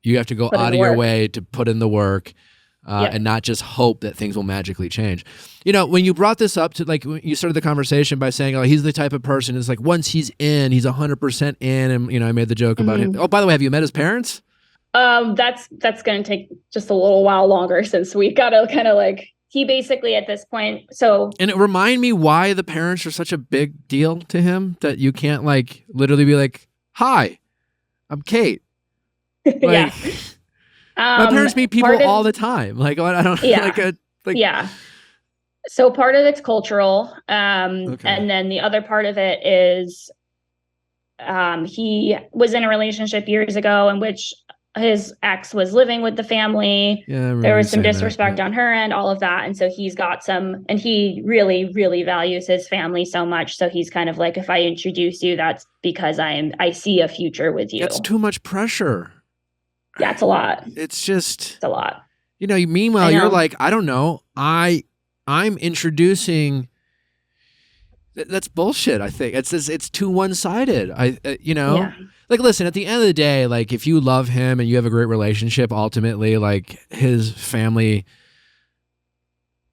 A: You have to go
D: Put in
A: out
D: the
A: of your
D: work.
A: way to put in the work.
D: Yep.
A: And not just hope that things will magically change. You know, when you brought this up to like, when you started the conversation by saying, oh, he's the type of person, it's like once he's in, he's 100% in. And, you know, I made the joke about him. Oh, by the way, have you met his parents?
D: That's going to take just a little while longer since we got to kind of like, he basically at this point. So,
A: and it remind me why the parents are such a big deal to him that you can't like literally be like, hi, I'm Kate. Like,
D: yeah.
A: My parents meet people all the time. Like, I don't
D: yeah. So part of it's cultural. And then the other part of it is he was in a relationship years ago in which his ex was living with the family.
A: Yeah,
D: there was some disrespect on her end, all of that. And so he's got and he really, really values his family so much. So he's kind of like, if I introduce you, that's because I see a future with you.
A: That's too much pressure.
D: Yeah, it's a lot.
A: It's
D: a lot.
A: You know, meanwhile, you're like, I don't know. I'm introducing. That's bullshit. I think it's too one-sided. You know, like, listen, at the end of the day, like if you love him and you have a great relationship, ultimately, like his family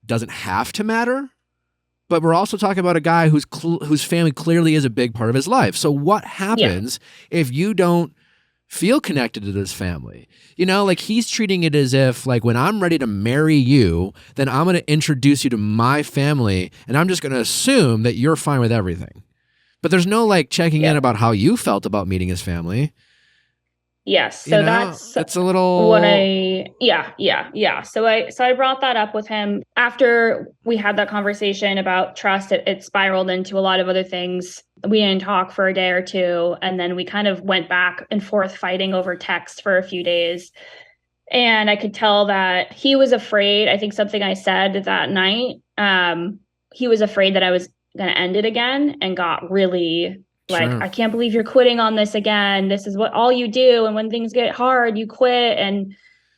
A: doesn't have to matter. But we're also talking about a guy whose family clearly is a big part of his life. So what happens if you don't feel connected to this family? You know, like he's treating it as if like when I'm ready to marry you, then I'm going to introduce you to my family and I'm just going to assume that you're fine with everything. But there's no like checking in about how you felt about meeting his family.
D: Yes. So
A: that's a little
D: what So I brought that up with him after we had that conversation about trust. It spiraled into a lot of other things. We didn't talk for a day or two. And then we kind of went back and forth fighting over text for a few days. And I could tell that he was afraid. I think something I said that night, he was afraid that I was going to end it again and got really like, I can't believe you're quitting on this again. This is what all you do. And when things get hard, you quit. And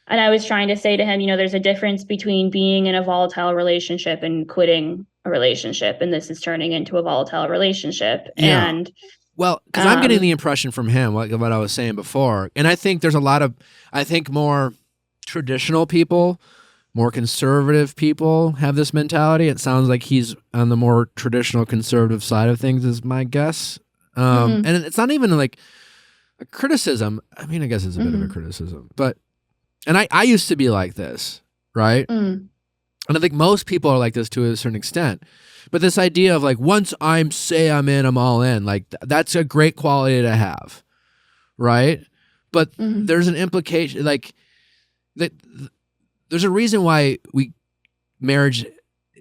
D: I was trying to say to him, you know, there's a difference between being in a volatile relationship and quitting a relationship. And this is turning into a volatile relationship.
A: Yeah.
D: And
A: well, because I'm getting the impression from him, like what I was saying before. And I think there's a lot of, more traditional people, more conservative people have this mentality. It sounds like he's on the more traditional conservative side of things is my guess. And it's not even like a criticism. I mean, I guess it's a bit of a criticism, but, and I used to be like this, right? And I think most people are like this to a certain extent, but this idea of like, once I'm in, I'm all in, like that's a great quality to have. Right. But there's an implication, like that there's a reason why marriage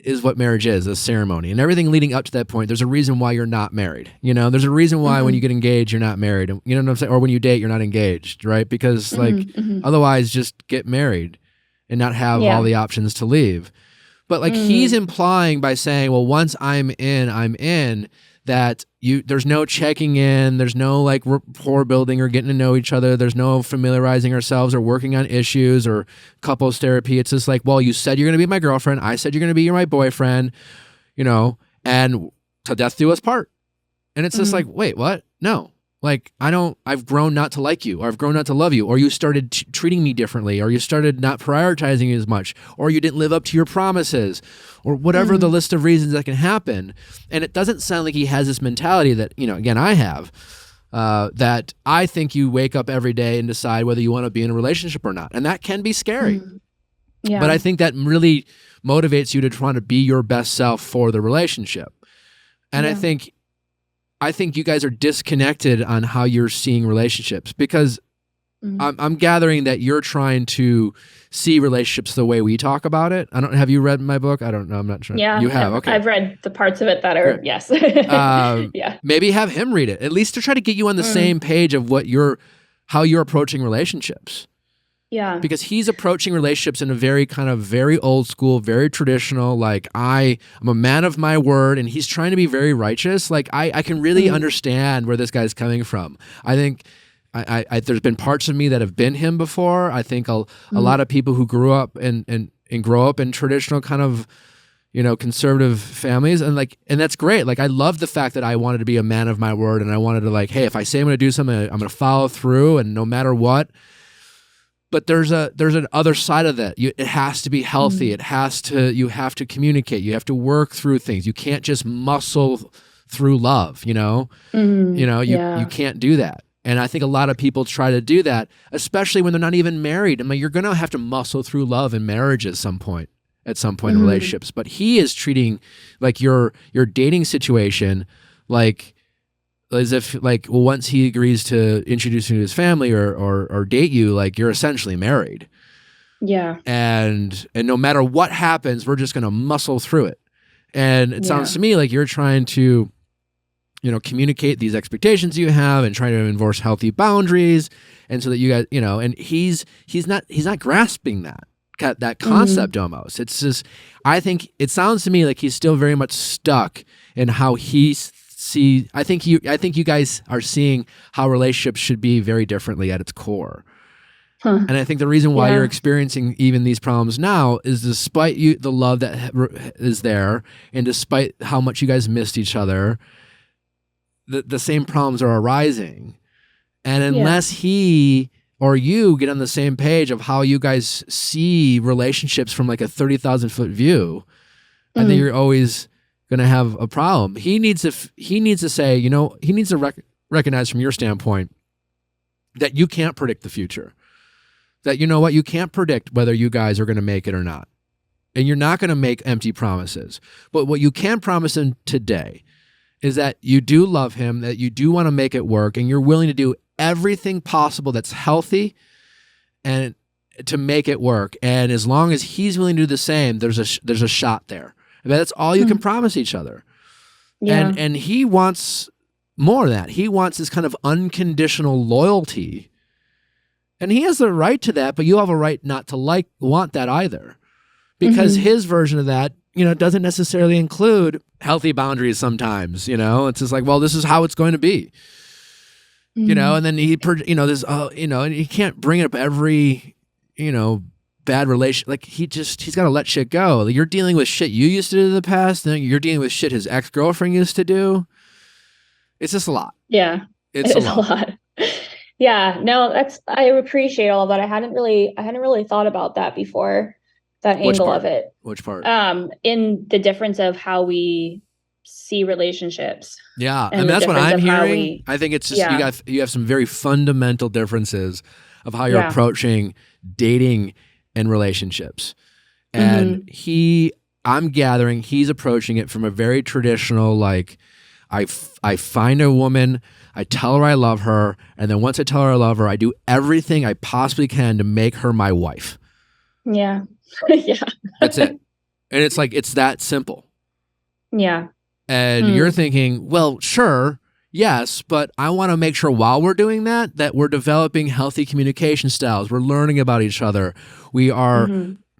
A: is what marriage is, a ceremony, and everything leading up to that point. There's a reason why you're not married. You know, there's a reason why when you get engaged, you're not married. You know what I'm saying? Or when you date, you're not engaged, right? Because otherwise just get married and not have all the options to leave. But like he's implying by saying, well, once I'm in, that there's no checking in, there's no like rapport building or getting to know each other, there's no familiarizing ourselves or working on issues or couples therapy. It's just like, well, you said you're going to be my girlfriend, I said you're going to be my boyfriend, you know, and till death do us part. And it's just like, wait, what? No. Like, I've grown not to like you, or I've grown not to love you, or you started treating me differently, or you started not prioritizing you as much, or you didn't live up to your promises, or whatever the list of reasons that can happen. And it doesn't sound like he has this mentality that, you know, again, I have, that I think you wake up every day and decide whether you want to be in a relationship or not. And that can be scary. Yeah. But I think that really motivates you to try to be your best self for the relationship. And I think you guys are disconnected on how you're seeing relationships, because I'm gathering that you're trying to see relationships the way we talk about it. Have you read my book? I don't know. I'm not sure.
D: Yeah,
A: you have. Okay.
D: I've read the parts of it that are, yes.
A: Maybe have him read it, at least to try to get you on the same page of how you're approaching relationships. Yeah. Because he's approaching relationships in a very old school, very traditional, like I'm a man of my word, and he's trying to be very righteous. Like I can really understand where this guy's coming from. I think there's been parts of me that have been him before. I think a lot of people who grew up and grow up in traditional kind of, you know, conservative families, and that's great. Like I love the fact that I wanted to be a man of my word, and I wanted to like, hey, if I say I'm going to do something, I'm going to follow through, and no matter what. But there's an other side of that. It has to be healthy. You have to communicate. You have to work through things. You can't just muscle through love, you know? You can't do that. And I think a lot of people try to do that, especially when they're not even married. I mean, you're going to have to muscle through love in marriage at some point in relationships. But he is treating like your dating situation like as if like once he agrees to introduce you to his family or date you, like you're essentially married.
D: Yeah.
A: And no matter what happens, we're just going to muscle through it. And it sounds to me like you're trying to, communicate these expectations you have and trying to enforce healthy boundaries. And so that you guys, and he's not grasping that concept almost. It's just, I think it sounds to me like he's still very much stuck in how I think you guys are seeing how relationships should be very differently at its core. And I think the reason why you're experiencing even these problems now is despite the love that is there, and despite how much you guys missed each other, the same problems are arising. And unless he or you get on the same page of how you guys see relationships from like a 30,000-foot view, I think you're always going to have a problem. He needs to say, he needs to recognize from your standpoint that you can't predict the future. That, you can't predict whether you guys are going to make it or not. And you're not going to make empty promises. But what you can promise him today is that you do love him, that you do want to make it work, and you're willing to do everything possible that's healthy and to make it work. And as long as he's willing to do the same, there's a shot there. But that's all you can promise each other. Yeah. And he wants more of that. He wants this kind of unconditional loyalty. And he has the right to that, but you have a right not to want that either. Because his version of that, doesn't necessarily include healthy boundaries sometimes, It's just like, well, this is how it's going to be. And then and he can't bring up every, bad relation. Like he's got to let shit go. Like, you're dealing with shit you used to do in the past, and you're dealing with shit his ex-girlfriend used to do. It's just a lot.
D: Yeah.
A: It's a lot.
D: Yeah, no, I appreciate all of that. I hadn't really thought about that before, that angle of it.
A: Which part?
D: In the difference of how we see relationships.
A: Yeah, and that's what I'm hearing. I think it's just you have some very fundamental differences of how you're approaching dating and relationships. And I'm gathering he's approaching it from a very traditional, like, I find a woman, I tell her I love her, and then once I tell her I love her, I do everything I possibly can to make her my wife.
D: Yeah. Yeah.
A: That's it. And it's like, it's that simple.
D: Yeah.
A: And you're thinking, well, sure, yes, but I want to make sure while we're doing that we're developing healthy communication styles. We're learning about each other. We are,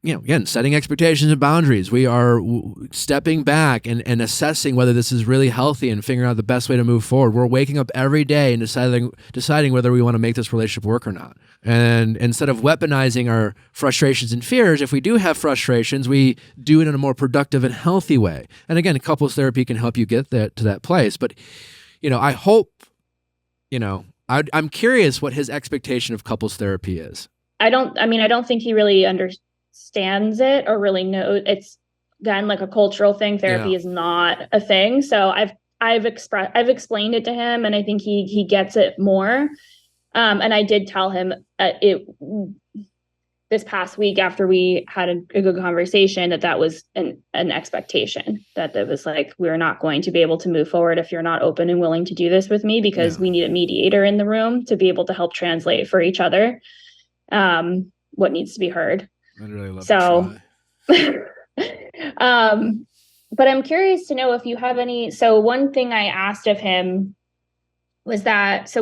A: again, setting expectations and boundaries. We are stepping back and assessing whether this is really healthy and figuring out the best way to move forward. We're waking up every day and deciding whether we want to make this relationship work or not. And instead of weaponizing our frustrations and fears, if we do have frustrations, we do it in a more productive and healthy way. And again, couples therapy can help you get to that place. But, I hope, I'm curious what his expectation of couples therapy is.
D: I don't think he really understands it or really knows. It's again like a cultural thing. Therapy is not a thing. So I've explained it to him, and I think he gets it more. And I did tell him this past week after we had a good conversation that was an expectation, that it was like, we're not going to be able to move forward if you're not open and willing to do this with me, because we need a mediator in the room to be able to help translate for each other what needs to be heard.
A: I'd really love
D: to try. But I'm curious to know if you have any. So one thing I asked of him was that,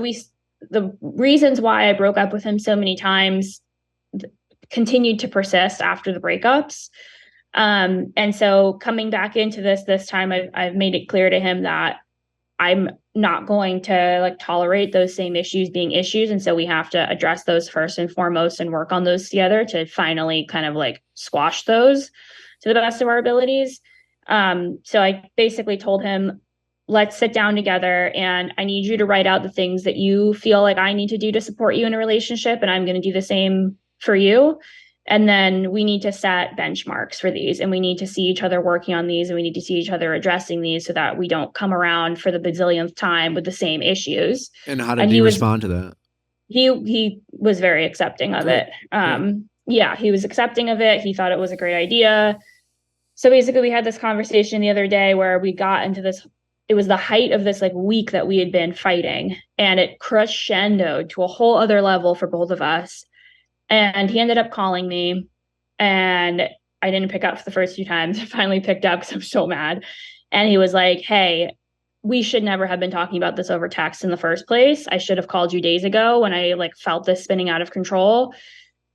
D: the reasons why I broke up with him so many times continued to persist after the breakups. And so coming back into this time, I've made it clear to him that I'm not going to tolerate those same issues being issues. And so we have to address those first and foremost and work on those together to finally kind of squash those to the best of our abilities. So I basically told him, let's sit down together, and I need you to write out the things that you feel like I need to do to support you in a relationship. And I'm going to do the same for you. And then we need to set benchmarks for these, and we need to see each other working on these, and we need to see each other addressing these so that we don't come around for the bazillionth time with the same issues.
A: And how did he respond to that?
D: He was very accepting of
A: Great.
D: it. Yeah, he was accepting of it. He thought it was a great idea. So basically we had this conversation the other day where we got into this, it was the height of this like week that we had been fighting, and it crescendoed to a whole other level for both of us. And he ended up calling me, and I didn't pick up for the first few times. I finally picked up because I'm so mad. And he was like, hey, we should never have been talking about this over text in the first place. I should have called you days ago when I like felt this spinning out of control.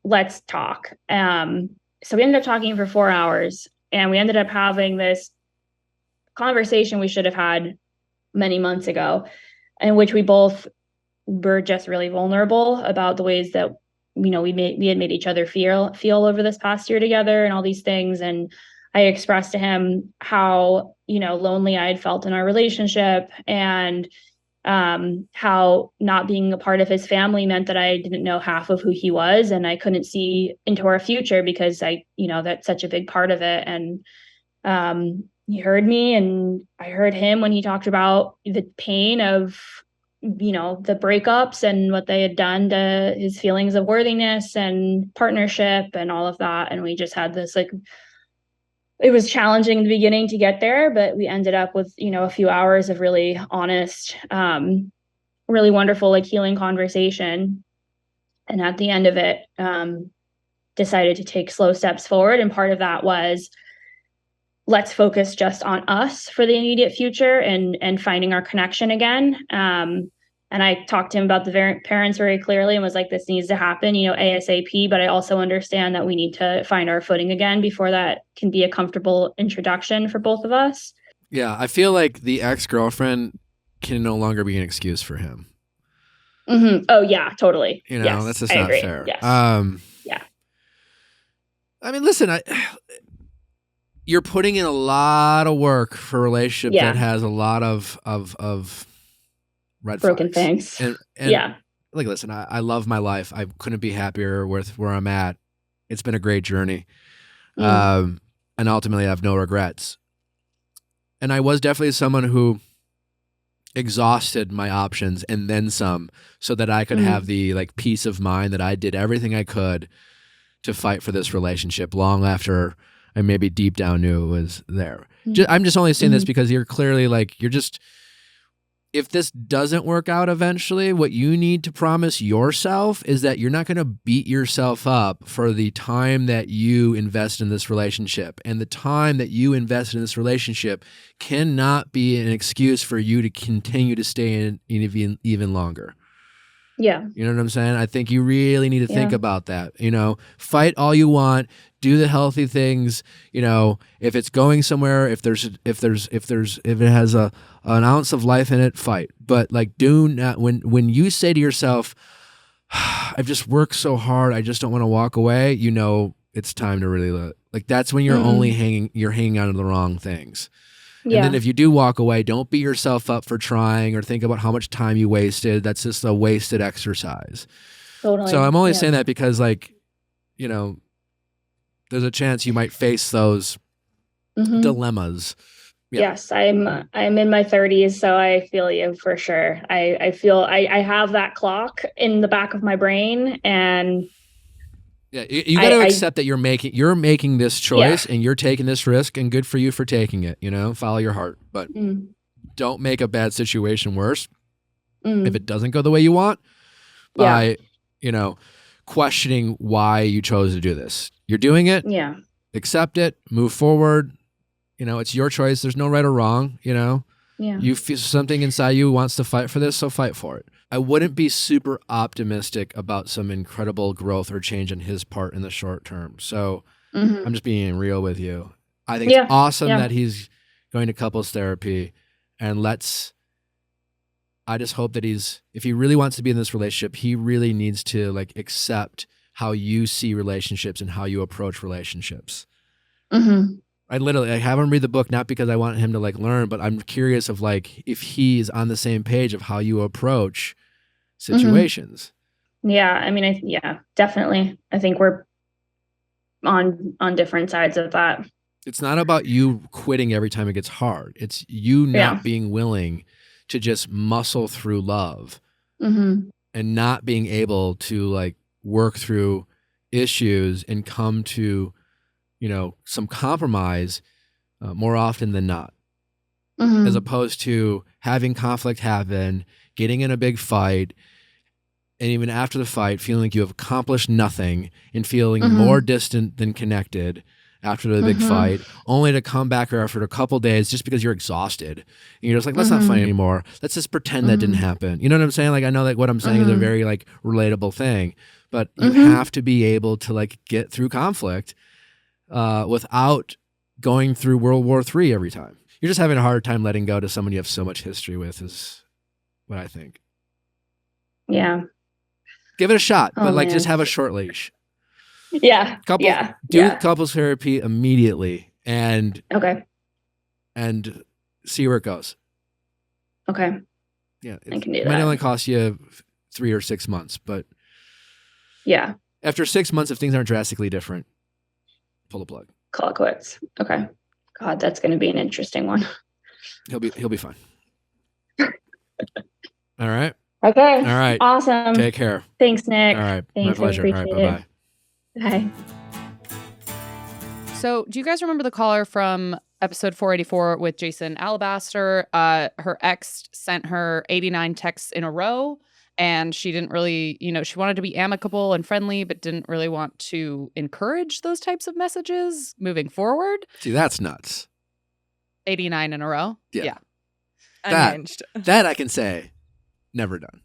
D: Let's talk. So we ended up talking for 4 hours, and we ended up having this conversation we should have had many months ago, in which we both were just really vulnerable about the ways that, you know, we had made each other feel over this past year together and all these things. And I expressed to him how, you know, lonely I had felt in our relationship, and how not being a part of his family meant that I didn't know half of who he was, and I couldn't see into our future because that's such a big part of it. And he heard me, and I heard him when he talked about the pain of, you know, the breakups and what they had done to his feelings of worthiness and partnership and all of that. And we just had this, like, it was challenging in the beginning to get there, but we ended up with, you know, a few hours of really honest, really wonderful, like, healing conversation. And at the end of it, decided to take slow steps forward. And part of that was, let's focus just on us for the immediate future and finding our connection again. And I talked to him about the parents very clearly and was like, this needs to happen, you know, ASAP. But I also understand that we need to find our footing again before that can be a comfortable introduction for both of us.
A: Yeah, I feel like the ex-girlfriend can no longer be an excuse for him.
D: Mm-hmm. Oh, yeah, totally.
A: You know,
D: yes,
A: that's just
D: I
A: not
D: agree.
A: fair.
D: Yes.
A: Yeah. I mean, listen, you're putting in a lot of work for a relationship that has a lot of red
D: broken
A: flags.
D: things.
A: And
D: yeah.
A: Like, listen, I love my life. I couldn't be happier with where I'm at. It's been a great journey. And ultimately I have no regrets. And I was definitely someone who exhausted my options and then some, so that I could have the like peace of mind that I did everything I could to fight for this relationship long after I maybe deep down knew it was there. I'm just only saying this because you're clearly like, if this doesn't work out eventually, what you need to promise yourself is that you're not going to beat yourself up for the time that you invest in this relationship. And the time that you invest in this relationship cannot be an excuse for you to continue to stay in even longer.
D: Yeah.
A: You know what I'm saying? I think you really need to think about that. You know, fight all you want, do the healthy things. You know, if it's going somewhere, if it has an ounce of life in it, fight. But like, do not, when you say to yourself, I've just worked so hard, I just don't want to walk away, you know, it's time to really like, that's when you're you're hanging on to the wrong things. And then if you do walk away, don't beat yourself up for trying or think about how much time you wasted. That's just a wasted exercise.
D: Totally.
A: So I'm only saying that because, like, you know, there's a chance you might face those dilemmas. Yeah.
D: Yes, I'm in my 30s, so I feel you for sure. I feel I have that clock in the back of my brain, and
A: yeah, you got to accept that you're making this choice and you're taking this risk, and good for you for taking it. You know, follow your heart, but don't make a bad situation worse if it doesn't go the way you want by you know, questioning why you chose to do this. You're doing it.
D: Yeah.
A: Accept it. Move forward. You know, it's your choice. There's no right or wrong. You know.
D: Yeah.
A: You feel something inside you wants to fight for this, so fight for it. I wouldn't be super optimistic about some incredible growth or change on his part in the short term. So I'm just being real with you. I think it's awesome that he's going to couples therapy, and I just hope that if he really wants to be in this relationship, he really needs to like accept how you see relationships and how you approach relationships. I have him read the book, not because I want him to like learn, but I'm curious of like if he's on the same page of how you approach situations.
D: Yeah, I mean, yeah, definitely. I think we're on different sides of that.
A: It's not about you quitting every time it gets hard. It's you
D: Yeah.
A: not being willing to just muscle through love
D: Mm-hmm.
A: and not being able to like work through issues and come to, some compromise more often than not,
D: Mm-hmm.
A: as opposed to having conflict happen, getting in a big fight, and even after the fight, feeling like you have accomplished nothing and feeling
D: Mm-hmm.
A: more distant than connected after the big
D: Mm-hmm.
A: fight, only to come back after a couple days just because you're exhausted. And you're just like, let's not fight anymore. Let's just pretend that didn't happen. You know what I'm saying? Like, I know that what I'm saying is a very like relatable thing, but you have to be able to like get through conflict without going through World War III every time. You're just having a hard time letting go to someone you have so much history with is what I think.
D: Yeah.
A: Give it a shot, but like
D: man.
A: just have a short leash.
D: Yeah.
A: Do couples therapy immediately and
D: Okay.
A: see where it goes.
D: Okay.
A: Yeah,
D: I can do
A: it might
D: that.
A: only cost you 3 or 6 months, but
D: Yeah.
A: after 6 months, if things aren't drastically different, pull the plug.
D: Call it quits. Okay. God, that's going to be an interesting one.
A: He'll be fine. All right.
D: Okay.
A: All right.
D: Awesome.
A: Take care.
D: Thanks, Nick.
A: All right.
D: Thanks.
A: My pleasure.
D: I
A: All right.
D: appreciate
A: Bye-bye.
D: Bye.
B: So, do you guys remember the caller from episode 484 with Jason Alabaster? Her ex sent her 89 texts in a row, and she didn't really, she wanted to be amicable and friendly, but didn't really want to encourage those types of messages moving forward.
A: See, that's nuts.
B: 89 in a row.
A: Yeah.
C: Unhinged.
A: That I can say, never done.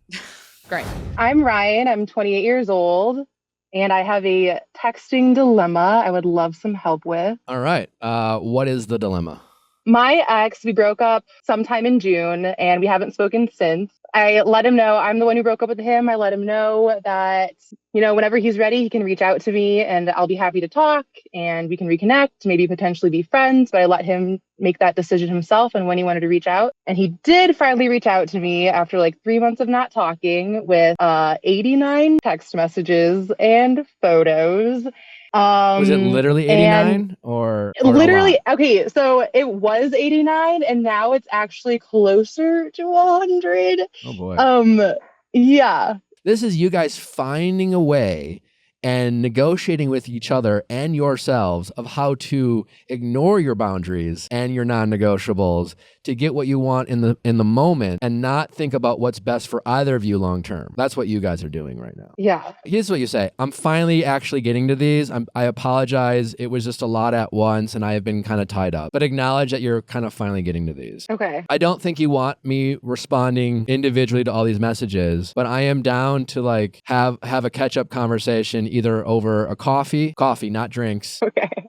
B: Great.
E: I'm Ryan. I'm 28 years old, and I have a texting dilemma I would love some help with.
A: All right. What is the dilemma?
E: My ex, we broke up sometime in June, and we haven't spoken since. I let him know I'm the one who broke up with him. I let him know that, whenever he's ready, he can reach out to me, and I'll be happy to talk, and we can reconnect, maybe potentially be friends. But I let him make that decision himself and when he wanted to reach out. And he did finally reach out to me after like 3 months of not talking with 89 text messages and photos.
A: Was it literally 89 or
E: literally? Okay, so it was 89 and now it's actually closer to 100.
A: Oh boy.
E: Yeah.
A: This is you guys finding a way and negotiating with each other and yourselves of how to ignore your boundaries and your non-negotiables to get what you want in the moment and not think about what's best for either of you long term. That's what you guys are doing right now.
E: Yeah.
A: Here's what you say. I'm finally actually getting to these. I apologize. It was just a lot at once and I have been kind of tied up. But acknowledge that you're kind of finally getting to these.
E: Okay.
A: I don't think you want me responding individually to all these messages, but I am down to like have a catch-up conversation either over a coffee, not drinks.
E: Okay.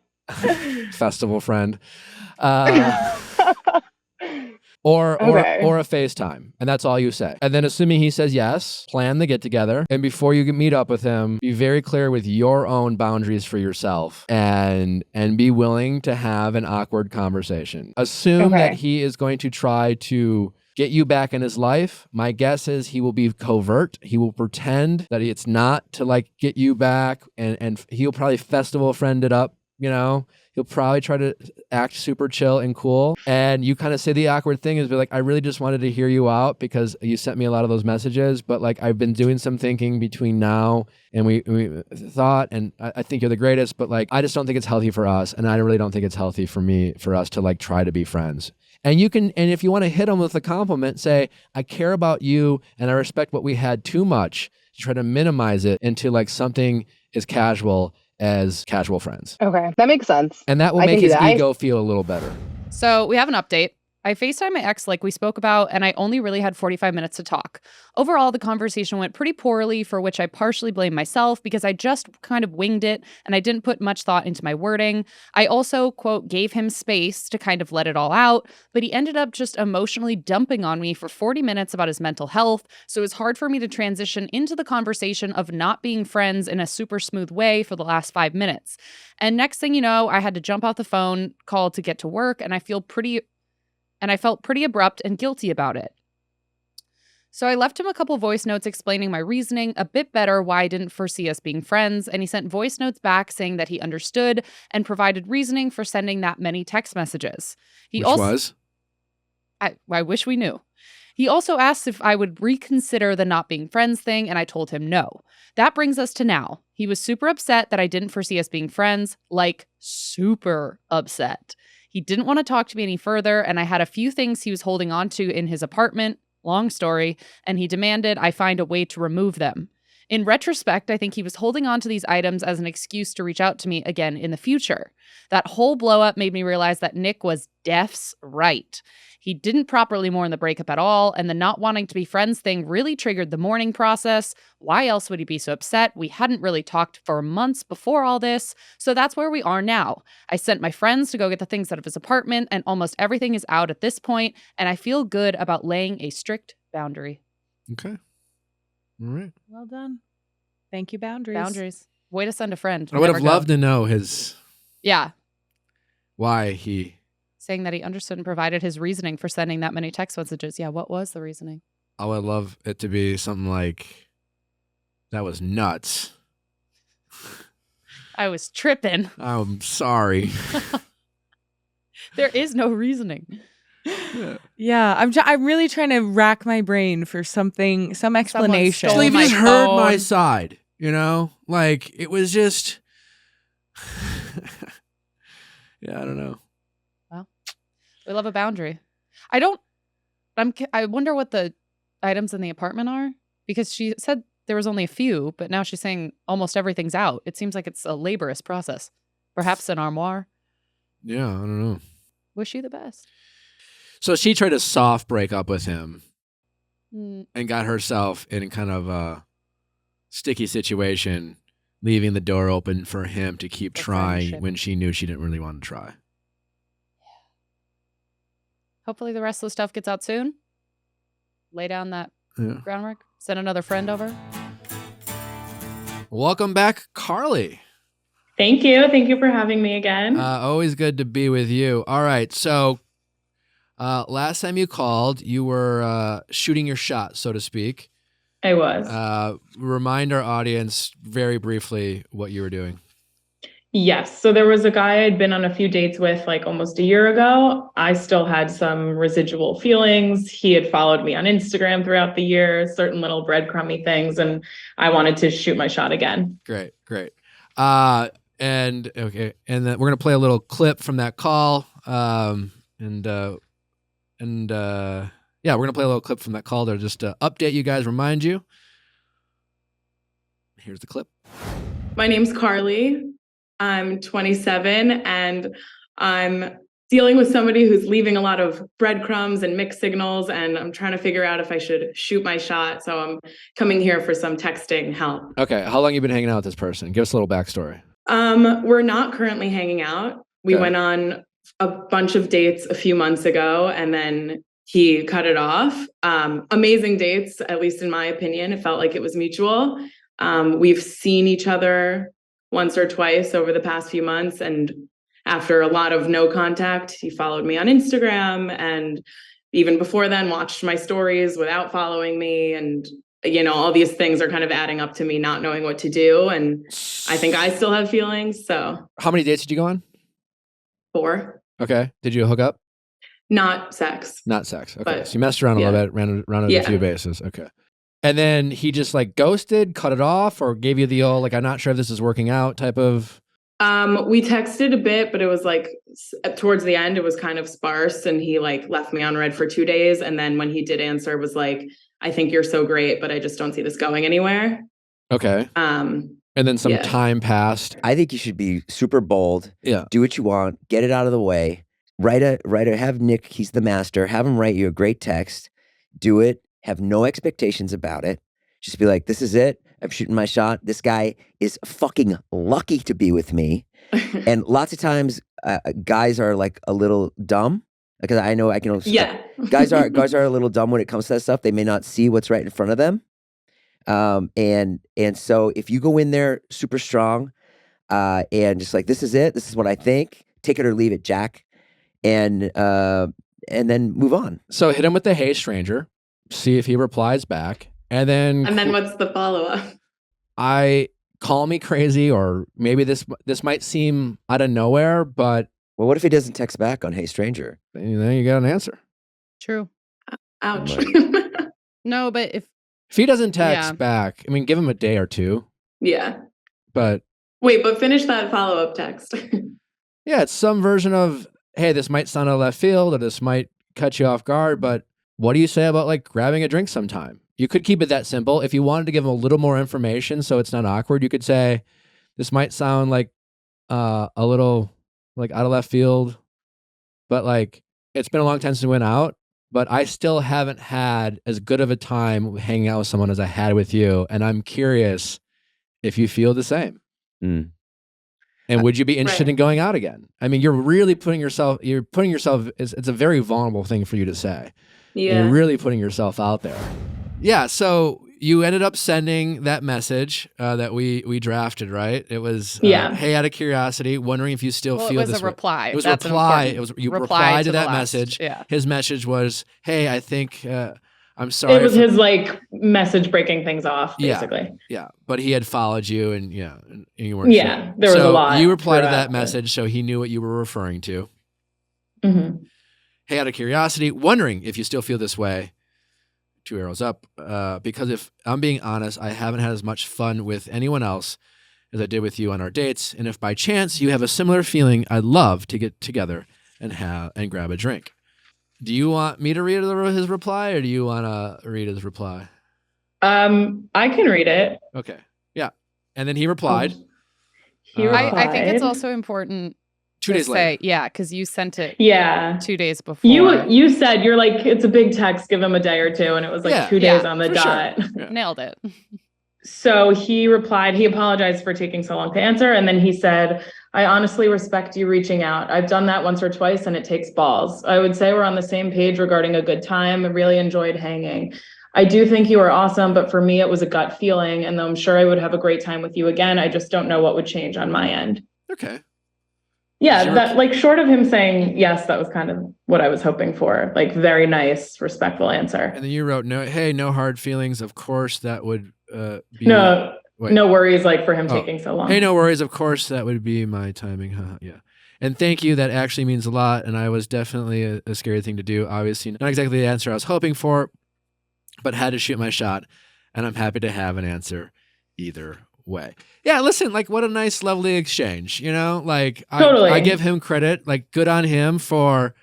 A: Festival friend. Or a FaceTime. And that's all you say. And then assuming he says yes, plan the get together. And before you meet up with him, be very clear with your own boundaries for yourself and be willing to have an awkward conversation. Assume that he is going to try to get you back in his life. My guess is he will be covert. He will pretend that it's not to like get you back and he'll probably festival friend it up, He'll probably try to act super chill and cool. And you kind of say the awkward thing is be like, I really just wanted to hear you out because you sent me a lot of those messages, but like I've been doing some thinking between now and we thought, and I think you're the greatest, but like I just don't think it's healthy for us. And I really don't think it's healthy for us to like try to be friends. And if you want to hit them with a compliment, say, I care about you and I respect what we had too much to try to minimize it into like something as casual as casual friends.
E: Okay. That makes sense.
A: And that will make his ego feel a little better.
B: So we have an update. I FaceTimed my ex like we spoke about, and I only really had 45 minutes to talk. Overall, the conversation went pretty poorly, for which I partially blame myself because I just kind of winged it and I didn't put much thought into my wording. I also, quote, gave him space to kind of let it all out, but he ended up just emotionally dumping on me for 40 minutes about his mental health. So it was hard for me to transition into the conversation of not being friends in a super smooth way for the last 5 minutes. And next thing you know, I had to jump off the phone call to get to work, and I felt pretty abrupt and guilty about it. So I left him a couple voice notes explaining my reasoning a bit better why I didn't foresee us being friends, and he sent voice notes back saying that he understood and provided reasoning for sending that many text messages. He
A: Which
B: also
A: was?
B: I wish we knew. He also asked if I would reconsider the not being friends thing, and I told him no. That brings us to now. He was super upset that I didn't foresee us being friends, like super upset. He didn't want to talk to me any further, and I had a few things he was holding on to in his apartment, long story, and he demanded I find a way to remove them. In retrospect, I think he was holding on to these items as an excuse to reach out to me again in the future. That whole blow up made me realize that Nick was deaf's right. He didn't properly mourn the breakup at all, and the not wanting to be friends thing really triggered the mourning process. Why else would he be so upset? We hadn't really talked for months before all this, so that's where we are now. I sent my friends to go get the things out of his apartment, and almost everything is out at this point, and I feel good about laying a strict boundary.
A: Okay. All right.
C: Well done. Thank you, boundaries.
B: Boundaries. Way to send a friend.
A: I would have
B: Never go.
A: loved to know his
B: Yeah.
A: why he.
B: Saying that he understood and provided his reasoning for sending that many text messages. Yeah, what was the reasoning?
A: I would love it to be something like, that was nuts.
B: I was tripping.
A: I'm sorry.
B: There is no reasoning.
C: Yeah, I'm really trying to rack my brain for something, some explanation.
B: stole
A: Actually, if you
B: my
A: just heard my
B: phone.
A: side, you know, like it was just, yeah, I don't know.
B: We love a boundary. I wonder what the items in the apartment are, because she said there was only a few, but now she's saying almost everything's out. It seems like it's a laborious process. Perhaps an armoire.
A: Yeah, I don't know.
B: Wish you the best.
A: So she tried to soft break up with him
B: Mm,
A: and got herself in kind of a sticky situation, leaving the door open for him to keep
B: For
A: trying
B: friendship.
A: when she knew she didn't really want to try.
B: Hopefully the rest of the stuff gets out soon. Lay down that
A: Yeah.
B: groundwork. Send another friend over.
A: Welcome back, Carly.
F: Thank you. Thank you for having me again.
A: Always good to be with you. All right, so last time you called, you were shooting your shot, so to speak.
F: I was.
A: Remind our audience very briefly what you were doing.
F: Yes. So there was a guy I'd been on a few dates with like almost a year ago. I still had some residual feelings. He had followed me on Instagram throughout the year, certain little breadcrumby things, and I wanted to shoot my shot again.
A: Great. And then we're gonna play a little clip from that call. Yeah, we're gonna play a little clip from that call to just update you guys, remind you. Here's the clip.
F: My name's Carly. I'm 27 and I'm dealing with somebody who's leaving a lot of breadcrumbs and mixed signals, and I'm trying to figure out if I should shoot my shot. So I'm coming here for some texting help.
A: Okay, how long you been hanging out with this person? Give us a little backstory.
F: We're not currently hanging out. We
A: Okay.
F: went on a bunch of dates a few months ago and then he cut it off. Amazing dates, at least in my opinion. It felt like it was mutual. We've seen each other once or twice over the past few months. And after a lot of no contact, he followed me on Instagram. And even before then, watched my stories without following me. And, you know, all these things are kind of adding up to me not knowing what to do. And I think I still have feelings. So
A: How many dates did you go on?
F: 4,
A: Okay. Did you hook up?
F: not sex.
A: Not sex. Okay.
F: But,
A: So you messed around a little
F: yeah.
A: bit, ran on a
F: Yeah.
A: few bases. Okay. And then he just like ghosted, cut it off, or gave you the old, like, I'm not sure if this is working out type of.
F: We texted a bit, but it was like towards the end, it was kind of sparse, and he like left me on red for 2 days. And then when he did answer, was like, I think you're so great, but I just don't see this going anywhere.
A: Okay. And then some
F: yeah.
A: time passed.
G: I think you should be super bold.
A: Yeah.
G: Do what you want. Get it out of the way. Write a. Have Nick. He's the master. Have him write you a great text. Do it. Have no expectations about it. Just be like, this is it. I'm shooting my shot. This guy is fucking lucky to be with me. And lots of times, guys are like a little dumb, because I know I can.
F: Yeah.
G: guys are a little dumb when it comes to that stuff. They may not see what's right in front of them. And so if you go in there super strong, and just like, this is it. This is what I think. Take it or leave it, Jack. And then move on.
A: So hit him with the hey stranger. see if he replies back. And then
F: what's the follow-up?
A: Call me crazy, or maybe this might seem out of nowhere, but
G: Well, what if he doesn't text back on Hey Stranger?
A: then you got an answer.
B: True.
F: Ouch.
B: No, but if
A: If he doesn't text
B: Yeah.
A: back, I mean, give him a day or two.
F: Yeah.
A: But
F: Wait, but finish that follow-up text.
A: yeah, it's some version of, hey, this might sound out of left field, or this might cut you off guard, but what do you say about like grabbing a drink sometime? You could keep it that simple. If you wanted to give him a little more information so it's not awkward, you could say, this might sound like a little like out of left field, but like it's been a long time since we went out, but I still haven't had as good of a time hanging out with someone as I had with you. And I'm curious if you feel the same.
G: Mm.
A: And would you be interested
F: Right.
A: in going out again? I mean, you're putting yourself, it's a very vulnerable thing for you to say.
F: Yeah.
A: You're really putting yourself out there. Yeah. So you ended up sending that message that we drafted, right? It was,
F: Yeah.
A: hey, out of curiosity, wondering if you still
B: well, it
A: feel
B: was
A: this
B: a
A: way.
B: reply.
A: It was
B: That's an
A: reply.
B: important
A: It was you
B: reply
A: replied to
B: the
A: that
B: last-
A: message.
B: Yeah.
A: His message was, hey, I think I'm sorry.
E: It was
A: for-
E: his like message breaking things off,
A: Yeah.
E: basically.
A: Yeah, but he had followed you, and and you weren't
E: Yeah,
A: sure.
E: there was a
A: So
E: lot
A: you replied to
E: throughout,
A: that
E: but-
A: message, so he knew what you were referring to.
E: Mhm.
A: Hey, out of curiosity, wondering if you still feel this way. 2 arrows up. Because if I'm being honest, I haven't had as much fun with anyone else as I did with you on our dates. And if by chance you have a similar feeling, I'd love to get together and grab a drink. Do you want me to read his reply, or do you want to read his reply?
E: I can read it.
A: Okay. Yeah. And then he replied
E: He replied.
B: I think it's also important
A: 2
B: to
A: days
B: say,
A: later.
B: yeah, because you sent it
E: Yeah.
B: 2 days before.
E: You said you're like, it's a big text, give him a day or two, and it was like
A: Yeah.
E: 2 days
B: Yeah,
E: on the
A: for sure.
E: dot.
A: Yeah.
B: Nailed it.
E: So he replied, he apologized for taking so long to answer. And then he said, I honestly respect you reaching out. I've done that once or twice and it takes balls. I would say we're on the same page regarding a good time. I really enjoyed hanging. I do think you are awesome, but for me, it was a gut feeling. And though I'm sure I would have a great time with you again, I just don't know what would change on my end.
A: Okay.
E: Yeah,
A: Sure.
E: that like short of him saying yes, that was kind of what I was hoping for. Like very nice, respectful answer.
A: And then you wrote, no hard feelings. Of course, that would be.
E: No,
A: Wait.
E: no worries like for him
A: Oh.
E: taking so long.
A: Hey, no worries. Of course, that would be my timing. Haha, yeah. And thank you. That actually means a lot. And I was definitely a scary thing to do. Obviously, not exactly the answer I was hoping for, but had to shoot my shot. And I'm happy to have an answer either way. Yeah, listen, like what a nice, lovely exchange, like
E: Totally.
A: I give him credit, like good on him for,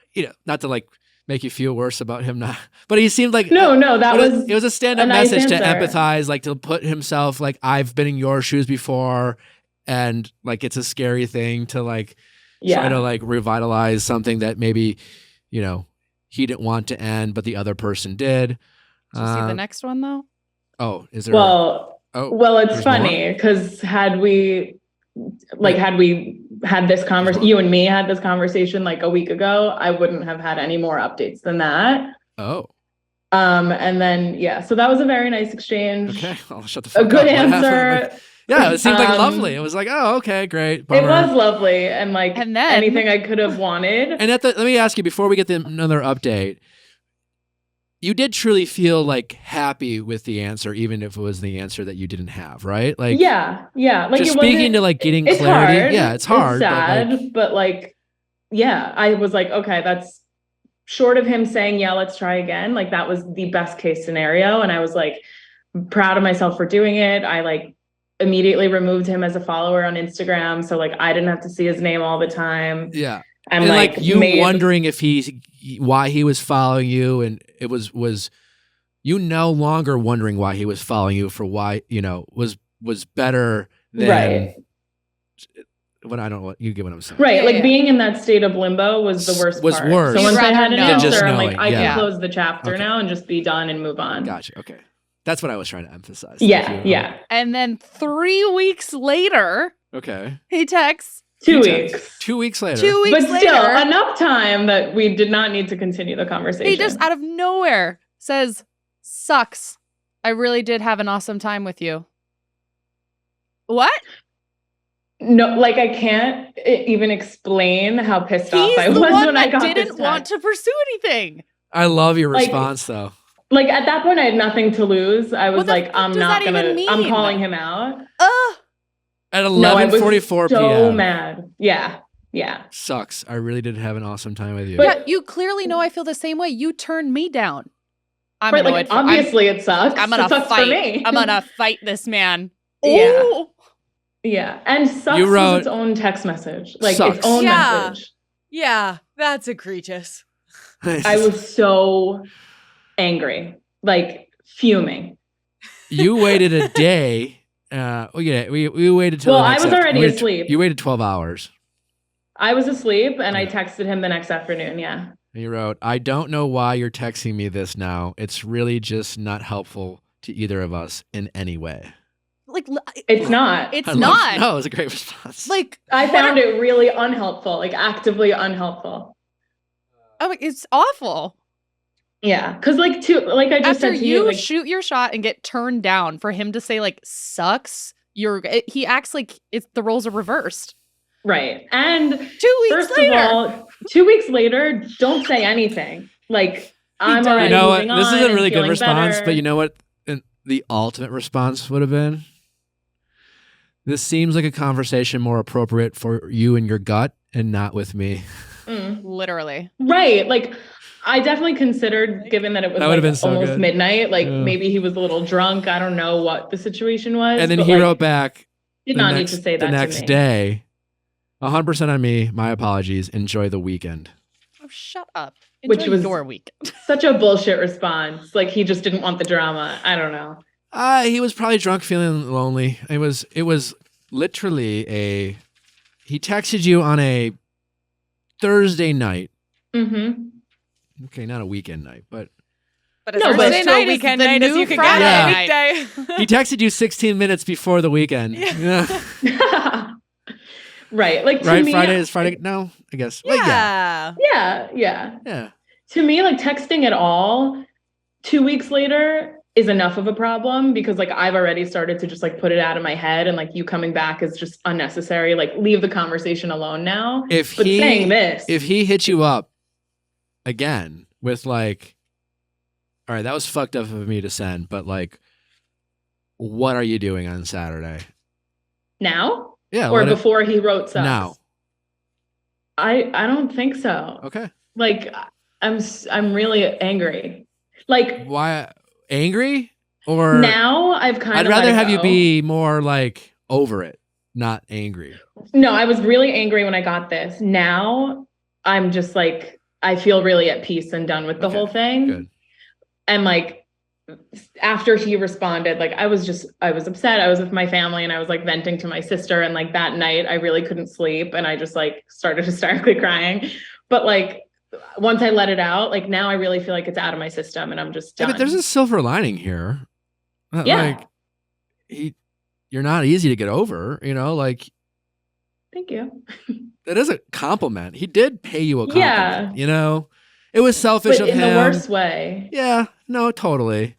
A: not to like make you feel worse about him not, but he seemed like,
E: No, that
A: it was a stand-up
E: a nice
A: message to
E: answer.
A: empathize, like to put himself, like I've been in your shoes before, and like it's a scary thing to like try to like revitalize something that maybe, he didn't want to end, but the other person did.
B: Did you see the next one though?
A: Oh, is there?
E: Well, it's
A: there's
E: funny because had we had this conversation, you and me had this conversation like a week ago, I wouldn't have had any more updates than that.
A: Oh,
E: And then, so that was a very nice exchange.
A: okay. I'll shut the fuck
E: A
A: up.
E: good
A: What happened?
E: answer.
A: Like, yeah, it seemed like
E: Um,
A: lovely. It was like, oh, okay, great.
E: It
A: Bummer.
E: was lovely and like
B: And then-
E: anything I could have wanted.
A: And let me ask you before we get another update. You did truly feel like happy with the answer, even if it was the answer that you didn't have, right? Like,
E: yeah. Like
A: just
E: it
A: speaking
E: wasn't-
A: to like getting
E: it's
A: clarity.
E: hard.
A: Yeah, it's hard.
E: It's sad, but like, I was like, okay, that's short of him saying, yeah, let's try again. Like that was the best case scenario. And I was like proud of myself for doing it. I like immediately removed him as a follower on Instagram. So like I didn't have to see his name all the time.
A: Yeah.
E: And
A: like you
E: made-
A: wondering if why he was following you, and it was you no longer wondering why he was following you for why, was better than
E: Right.
A: what I don't know what you get what I'm saying.
E: Right.
B: Yeah,
E: like
B: yeah.
E: being in that state of limbo was the worst
A: Was
E: part.
A: worse.
E: So
B: You'd
E: once I had an
B: rather know.
A: Than just
E: answer, I'm like,
A: knowing,
E: I
A: yeah.
E: can close the chapter
A: Okay.
E: now and just be done and move on.
A: Gotcha. Okay. That's what I was trying to emphasize.
E: Yeah.
A: Thank you.
E: Yeah.
B: And then 3 weeks later,
A: Okay.
B: he texts.
E: 2
A: He texted.
E: weeks.
A: 2 weeks later.
B: 2 weeks
E: But
B: later,
E: still, enough time that we did not need to continue the conversation.
B: he just out of nowhere says, "Sucks. I really did have an awesome time with you." What?
E: No, like I can't even explain how pissed off
B: He's
E: I
B: the
E: was
B: one
E: when I
B: that
E: got
B: didn't
E: this
B: want
E: text.
B: to pursue anything.
A: I love your
E: Like-
A: response though.
F: Like at that point, I had nothing to lose. I was
B: What the
F: like,
B: fuck
F: I'm
B: does
F: not
B: that even
F: gonna. I'm
B: mean?
F: calling him out.
A: At
F: No, I was
A: 11:44
F: so
A: p.m.
F: mad. Yeah.
A: Sucks. I really did have an awesome time with you.
B: Yeah, you clearly know I feel the same way. You turned me down. I'm
F: Right,
B: annoyed.
F: like obviously it sucks.
B: I'm gonna
F: It sucks
B: fight.
F: for me.
B: I'm gonna fight this man.
F: Yeah.
B: Oh!
F: Yeah, and sucks
A: You wrote-
F: was its own text message, like
A: Sucks.
F: its own
C: Yeah.
F: message.
C: Yeah, that's egregious.
F: I was so angry, like fuming.
A: You waited a day. We waited till.
F: Well,
A: the
F: I
A: next
F: was already
A: you waited-
F: asleep.
A: You waited 12 hours.
F: I was asleep, and I
A: Yeah.
F: texted him the next afternoon. Yeah.
A: And you wrote, "I don't know why you're texting me this now. It's really just not helpful to either of us in any way."
B: Like
F: It's not.
B: It's
A: I love-
B: not.
A: No, it was a great response.
B: Like
F: I found it really unhelpful, like actively unhelpful.
B: oh, it's awful.
F: Yeah, because like I just
B: After
F: said to
B: you
F: you, like,
B: shoot your shot and get turned down, for him to say like sucks, he acts like it's the roles are reversed.
F: right. And
B: 2 weeks
F: first
B: later.
F: of all, 2 weeks later, don't say anything. Like I'm
B: does.
F: already
A: you know what?
F: moving
A: This
F: on
A: is a
F: and
A: really good
F: feeling
A: response,
F: better.
A: but you know what? The ultimate response would have been, "This seems like a conversation more appropriate for you and your gut, and not with me."
B: Literally.
F: Right. Like I definitely considered, given that it was
A: That would've
F: like
A: been so
F: almost
A: good.
F: midnight, like
A: Yeah.
F: maybe he was a little drunk. I don't know what the situation was.
A: And then
F: but,
A: he
F: like,
A: wrote back
F: did
A: the
F: not
A: next,
F: need to say that
A: the next
F: to me.
A: day, 100% on me. My apologies. Enjoy the weekend.
B: Oh, shut up.
F: Which
B: Enjoy
F: was-
B: your week.
F: Such a bullshit response. Like he just didn't want the drama. I don't know.
A: He was probably drunk, feeling lonely. It was literally he texted you on a Thursday night.
F: Mm-hmm.
A: Okay, not a weekend night, but
C: But a
F: No, but
C: Thursday
F: still
C: night,
B: was
C: weekend
B: the
C: night as
B: new
C: you could
B: Friday
C: get
A: night.
C: any day.
A: he texted you 16 minutes before the weekend. Yeah.
F: Right. Like to
A: Right?
F: me,
A: Friday is Friday. No, I guess. Well, yeah.
F: Yeah.
A: Yeah.
F: To me, like texting at all 2 weeks later is enough of a problem because like I've already started to just like put it out of my head and like you coming back is just unnecessary. Like leave the conversation alone now. But saying this,
A: If he hit you up again with like, all right, that was fucked up of me to send, but like, what are you doing on Saturday?
F: now
A: Yeah.
F: or
A: let it-
F: before he wrote sucks?
A: now.
F: I don't think so.
A: Okay.
F: Like I'm really angry. Like
A: Why angry? Or
F: now I've kind
A: I'd
F: of
A: rather
F: let it
A: have you
F: go.
A: be more like over it, not angry.
F: No, I was really angry when I got this. Now I'm just like I feel really at peace and done with the
A: Okay,
F: whole thing.
A: Good.
F: And like after he responded, like I was upset. I was with my family and I was like venting to my sister. And like that night I really couldn't sleep. And I just like started hysterically crying. But like once I let it out, like now I really feel like it's out of my system and I'm just
A: Yeah,
F: done.
A: but there's a silver lining here.
F: Yeah.
A: Like you're not easy to get over, like
F: Thank you.
A: that is a compliment. He did pay you a compliment,
F: Yeah.
A: It was selfish
F: But
A: of
F: in
A: him.
F: the worst way.
A: Yeah, no, totally.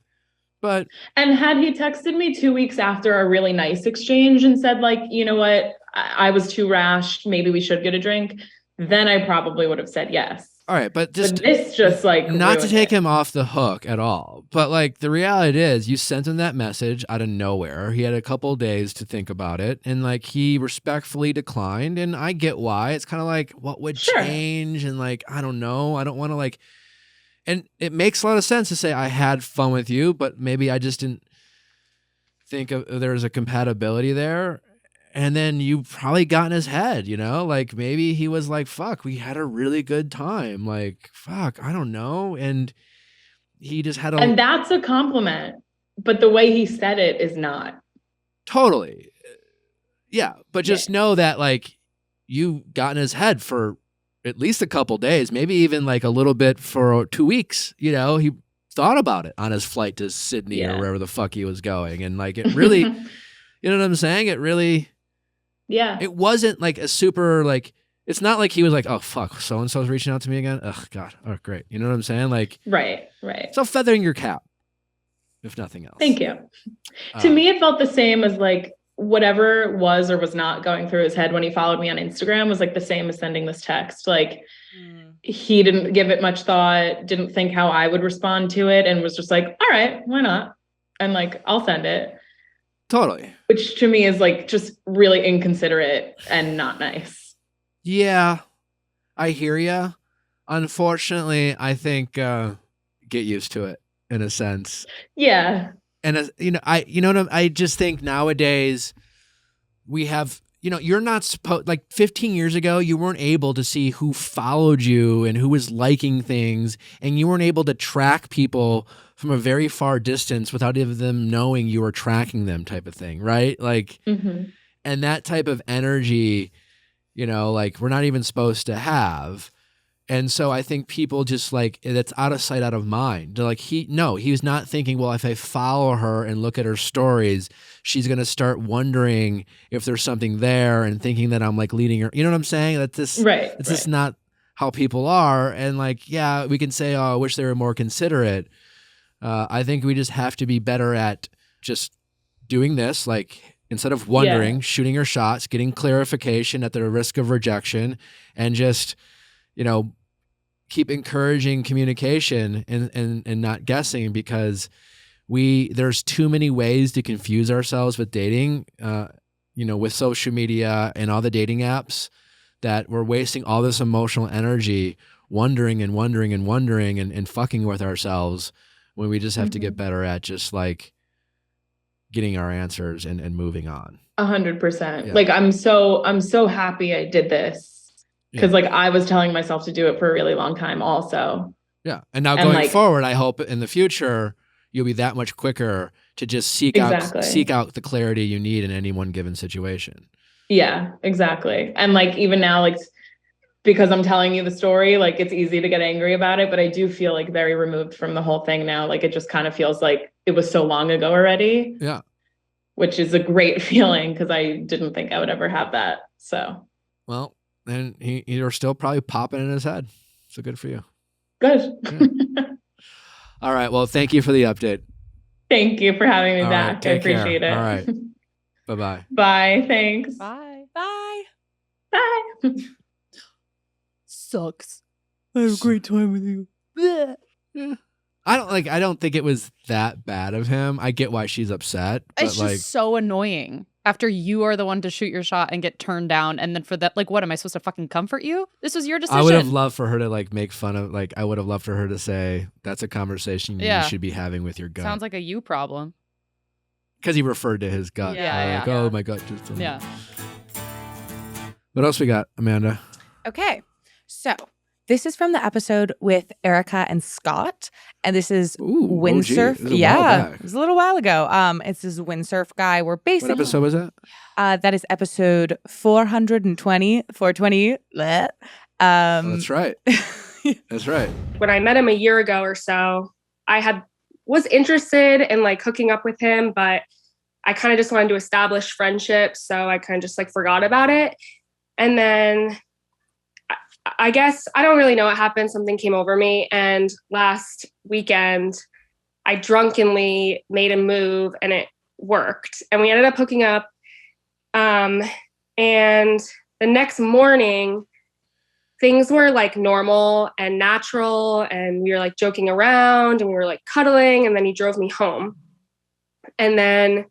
A: But
F: And had he texted me 2 weeks after a really nice exchange and said like, you know what, I was too rash, maybe we should get a drink, then I probably would have said yes.
A: all right, but
F: But this just like
A: not to
F: ruined
A: take
F: it.
A: him off the hook at all. But like the reality is you sent him that message out of nowhere. He had a couple of days to think about it and like he respectfully declined, and I get why. It's kind of like what would
F: Sure.
A: change, and like I don't know. I don't want to like, and it makes a lot of sense to say I had fun with you, but maybe I just didn't think there was a compatibility there. And then you probably got in his head, like maybe he was like, fuck, we had a really good time. Like, fuck, I don't know. And he just had
F: And that's a compliment, but the way he said it is not.
A: totally. Yeah. But just know that like you got in his head for at least a couple days, maybe even like a little bit for 2 weeks. He thought about it on his flight to Sydney or wherever the fuck he was going. And like it really, you know what I'm saying? It really...
F: Yeah.
A: It wasn't like a super like it's not like he was like, oh fuck, so and so's reaching out to me again. Oh god. Oh great. You know what I'm saying? Like
F: Right.
A: so feathering your cap, if nothing else.
F: Thank you. To me, it felt the same as like whatever was or was not going through his head when he followed me on Instagram was like the same as sending this text. Like he didn't give it much thought, didn't think how I would respond to it, and was just like, all right, why not? And like, I'll send it.
A: Totally.
F: Which to me is like just really inconsiderate and not nice.
A: Yeah, I hear ya. Unfortunately, I think get used to it in a sense.
F: Yeah.
A: And I just think nowadays we have, you're not supposed, like 15 years ago, you weren't able to see who followed you and who was liking things, and you weren't able to track people from a very far distance without even them knowing you were tracking them, type of thing, right? Like, and that type of energy, like we're not even supposed to have. And so I think people just like, that's out of sight, out of mind. They're like, he was not thinking, well, if I follow her and look at her stories, she's going to start wondering if there's something there and thinking that I'm like leading her. You know what I'm saying? That's just, it's just not how people are. And like, yeah, we can say, oh, I wish they were more considerate. I think we just have to be better at just doing this. Like, instead of wondering, shooting her shots, getting clarification at the risk of rejection, and just, keep encouraging communication and not guessing, because there's too many ways to confuse ourselves with dating, with social media and all the dating apps, that we're wasting all this emotional energy wondering and fucking with ourselves, when we just have to get better at just like getting our answers and moving on.
F: 100%. Like, I'm so happy I did this. Because like I was telling myself to do it for a really long time also.
A: Yeah. And now going forward, I hope in the future you'll be that much quicker to just seek out the clarity you need in any one given situation.
F: Yeah, exactly. And like even now, like, because I'm telling you the story, like it's easy to get angry about it, but I do feel like very removed from the whole thing now. Like it just kind of feels like it was so long ago already.
A: Yeah.
F: Which is a great feeling, because I didn't think I would ever have that. So.
A: Well, and you're still probably popping in his head. So good for you.
F: Good.
A: Yeah. All right. Well, thank you for the update.
F: Thank you for having me
A: All
F: back.
A: Right,
F: I appreciate it.
A: All right. Bye-bye.
F: Bye. Thanks.
C: Bye. Bye.
F: Bye.
C: Sucks. I had a great time with you.
A: Yeah. I don't think it was that bad of him. I get why she's upset.
B: It's just so annoying. After you are the one to shoot your shot and get turned down, and then for that, like, what am I supposed to fucking comfort you? This was your decision.
A: I would have loved for her to like make fun of, like, I would have loved for her to say, that's a conversation you should be having with your gut.
B: Sounds like a you problem.
A: Because he referred to his gut. Oh, my gut.
B: Yeah.
A: What else we got, Amanda?
C: Okay. So this is from the episode with Erica and Scott, and this is windsurf. It was a little while ago. It's this windsurf guy. We're basically.
A: What episode was that?
C: That is episode 420. 420.
A: That's right. That's right.
H: When I met him a year ago or so, I was interested in like hooking up with him, but I kind of just wanted to establish friendship, so I kind of just like forgot about it. And then I guess I don't really know what happened. Something came over me, and last weekend I drunkenly made a move and it worked, and we ended up hooking up. And the next morning things were like normal and natural, and we were like joking around and we were like cuddling, and then he drove me home, and then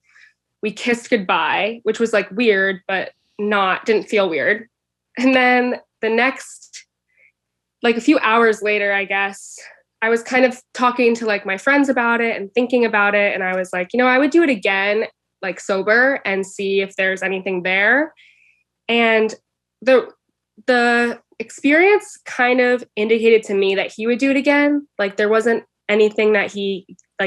H: we kissed goodbye, which was like weird, but didn't feel weird. And then the next, like a few hours later, I guess, I was kind of talking to like my friends about it and thinking about it. And I was like, I would do it again, like sober, and see if there's anything there. And the experience kind of indicated to me that he would do it again. Like there wasn't anything that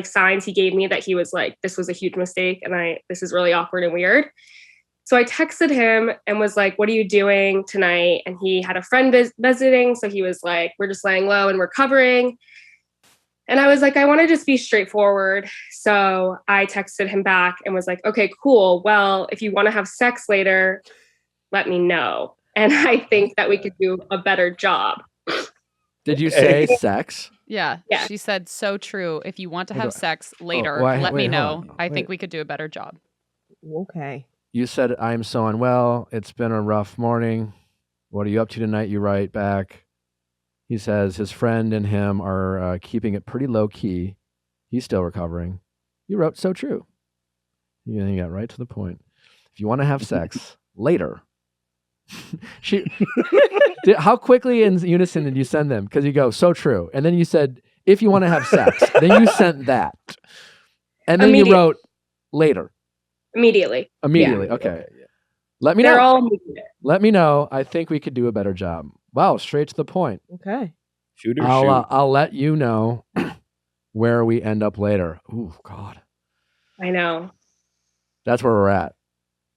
H: signs he gave me that he was like, this was a huge mistake and this is really awkward and weird. So I texted him and was like, what are you doing tonight? And he had a friend visiting. So he was like, we're just laying low and we're covering. And I was like, I want to just be straightforward. So I texted him back and was like, okay, cool. Well, if you want to have sex later, let me know. And I think that we could do a better job.
A: Did you say sex?
B: Yeah. She said, so true. If you want to have sex later, let me know. I think we could do a better job.
C: Okay.
A: You said, I'm so unwell. It's been a rough morning. What are you up to tonight? You write back. He says his friend and him are keeping it pretty low key. He's still recovering. You wrote so true. You got right to the point. If you want to have sex later. How quickly in unison did you send them? Because you go, so true. And then you said, if you want to have sex. Then you sent that. And then you wrote later.
H: Immediately.
A: Yeah. Okay. Let me
H: They're
A: know.
H: all immediate.
A: Let me know. I think we could do a better job. Wow, straight to the point.
C: Okay.
I: Shoot or shoot.
A: I'll let you know where we end up later. Ooh, God.
H: I know.
A: That's where we're at.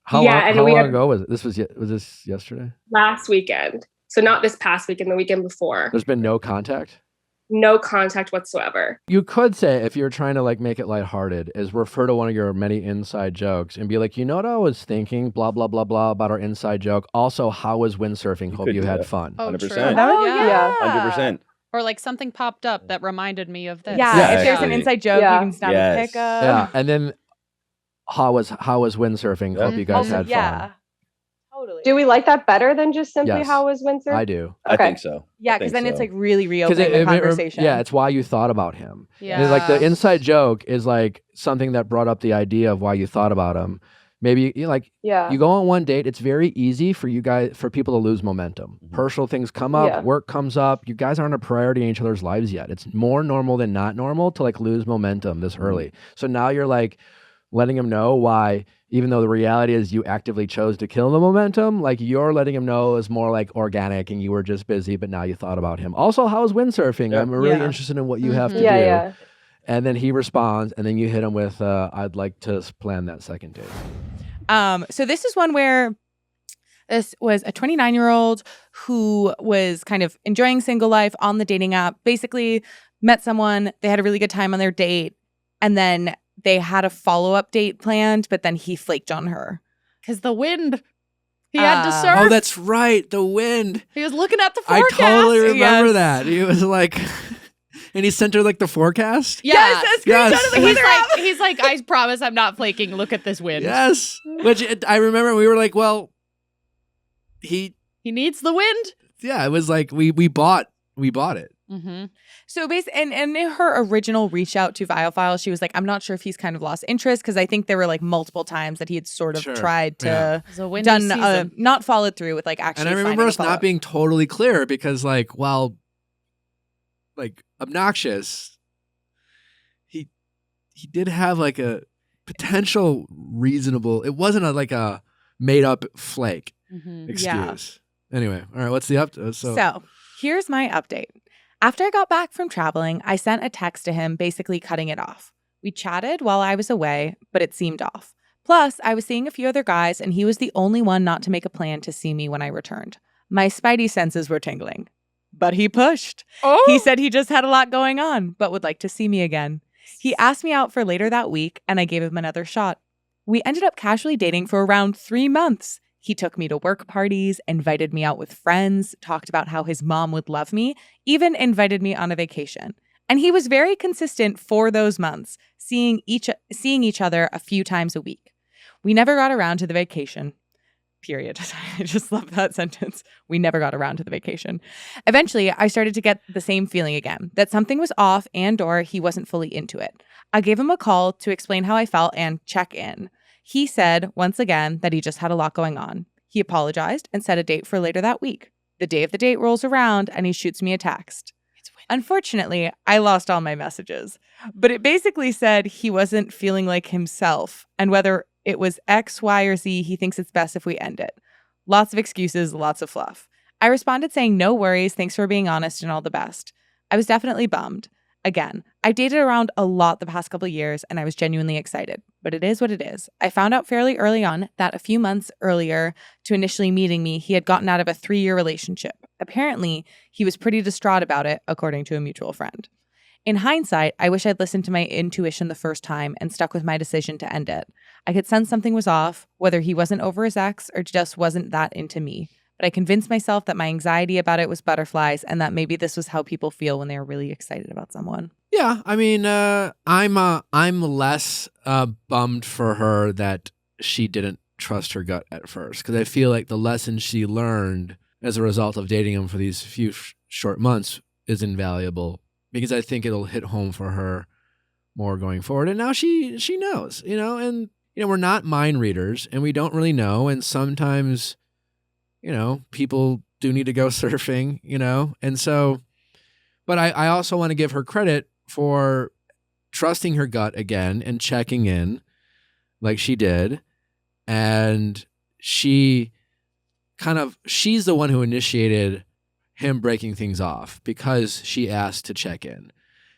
A: How
H: and
A: long
H: we had
A: ago was it? Was this yesterday?
H: last weekend. So not this past weekend, the weekend before.
A: There's been no contact?
H: No contact whatsoever.
A: You could say, if you're trying to like make it lighthearted, is refer to one of your many inside jokes and be like, you know what I was thinking, blah, blah, blah, blah, about our inside joke. Also, how was windsurfing? Hope you had fun.
B: Oh,
I: 100%.
B: true.
E: Yeah.
I: 100%.
B: Or like something popped up that reminded me of this.
C: Yeah,
A: Yeah,
C: if there's an
I: exactly.
C: inside joke,
E: Yeah.
C: you can snap a
I: Yes.
C: pic of.
A: Yeah, and then how was windsurfing?
I: Yeah.
A: Hope you guys
C: Also,
A: had
C: yeah.
A: fun.
C: Totally.
E: Do we like that better than just simply
A: Yes.
E: how was windsurf?
A: I do.
I: I
E: Okay.
I: think so.
C: Yeah,
I: I
C: because
I: think
C: then it's
I: so.
C: like really
A: Because
C: reopening the conversation.
A: yeah, it's why you thought about him.
B: Yeah.
A: And, like the inside joke is like something that brought up the idea of why you thought about him. Maybe you
E: Yeah.
A: go on one date. It's very easy for for people to lose momentum.
I: Mhm.
A: Personal things come up,
E: Yeah.
A: work comes up. You guys aren't a priority in each other's lives yet. It's more normal than not normal to like lose momentum this early. So now you're like letting him know why, even though the reality is you actively chose to kill the momentum, like you're letting him know is more like organic and you were just busy, but now you thought about him. Also, how's windsurfing?
I: Yeah.
A: I'm really
C: Yeah.
A: interested in what you have to
E: Yeah,
A: do.
E: yeah.
A: And then he responds, and then you hit him with, I'd like to plan that second date.
C: So this is one where this was a 29-year-old who was kind of enjoying single life on the dating app. Basically, met someone, they had a really good time on their date, and then they had a follow-up date planned, but then he flaked on her.
B: Because the wind. He had to surf.
A: Oh, that's right. The wind.
B: He was looking at the
A: I
B: forecast.
A: totally remember
C: yes.
A: that. He was like, and he sent her like the forecast.
B: Yeah.
C: Yes, a screenshot
A: Yes.
C: of the
B: He's
C: weather app.
B: he's like, I promise I'm not flaking. Look at this wind.
A: Yes. Which I remember we were like, well,
B: He needs the wind.
A: yeah, it was like we bought it.
B: Mm-hmm.
C: So basically, and in her original reach out to Viall Files, she was like, I'm not sure if he's kind of lost interest because I think there were like multiple times that he had sort of
A: Sure.
C: tried to
A: Yeah.
B: It was a windy
C: done
B: season.
C: not followed through with like actually.
A: And I remember
C: finding a
A: us not
C: follow-up.
A: being totally clear because like, while like obnoxious, he did have like a potential reasonable, it wasn't like a made up flake
B: Mm-hmm.
A: excuse. Anyway, all right, what's the
C: So here's my update. After I got back from traveling, I sent a text to him basically cutting it off. We chatted while I was away, but it seemed off. Plus, I was seeing a few other guys, and he was the only one not to make a plan to see me when I returned. My spidey senses were tingling. But he pushed.
B: Oh.
C: He said he just had a lot going on, but would like to see me again. He asked me out for later that week, and I gave him another shot. We ended up casually dating for around 3 months. He took me to work parties, invited me out with friends, talked about how his mom would love me, even invited me on a vacation. And he was very consistent for those months, seeing each other a few times a week. We never got around to the vacation. Period. I just love that sentence. We never got around to the vacation. Eventually, I started to get the same feeling again, that something was off and/or he wasn't fully into it. I gave him a call to explain how I felt and check in. He said, once again, that he just had a lot going on. He apologized and set a date for later that week. The day of the date rolls around and he shoots me a text. Unfortunately, I lost all my messages, but it basically said he wasn't feeling like himself and whether it was X, Y, or Z, he thinks it's best if we end it. Lots of excuses, lots of fluff. I responded saying, no worries, thanks for being honest and all the best. I was definitely bummed. Again, I've dated around a lot the past couple of years and I was genuinely excited, but it is what it is. I found out fairly early on that a few months earlier to initially meeting me, he had gotten out of a 3-year relationship. Apparently, he was pretty distraught about it, according to a mutual friend. In hindsight, I wish I'd listened to my intuition the first time and stuck with my decision to end it. I could sense something was off, whether he wasn't over his ex or just wasn't that into me. But I convinced myself that my anxiety about it was butterflies and that maybe this was how people feel when they're really excited about someone.
A: Yeah, I mean, I'm less bummed for her that she didn't trust her gut at first because I feel like the lesson she learned as a result of dating him for these few short months is invaluable, because I think it'll hit home for her more going forward. And now she knows, and we're not mind readers, and we don't really know. And sometimes, people do need to go surfing, and so, but I also want to give her credit for trusting her gut again and checking in like she did. And she's the one who initiated him breaking things off, because she asked to check in,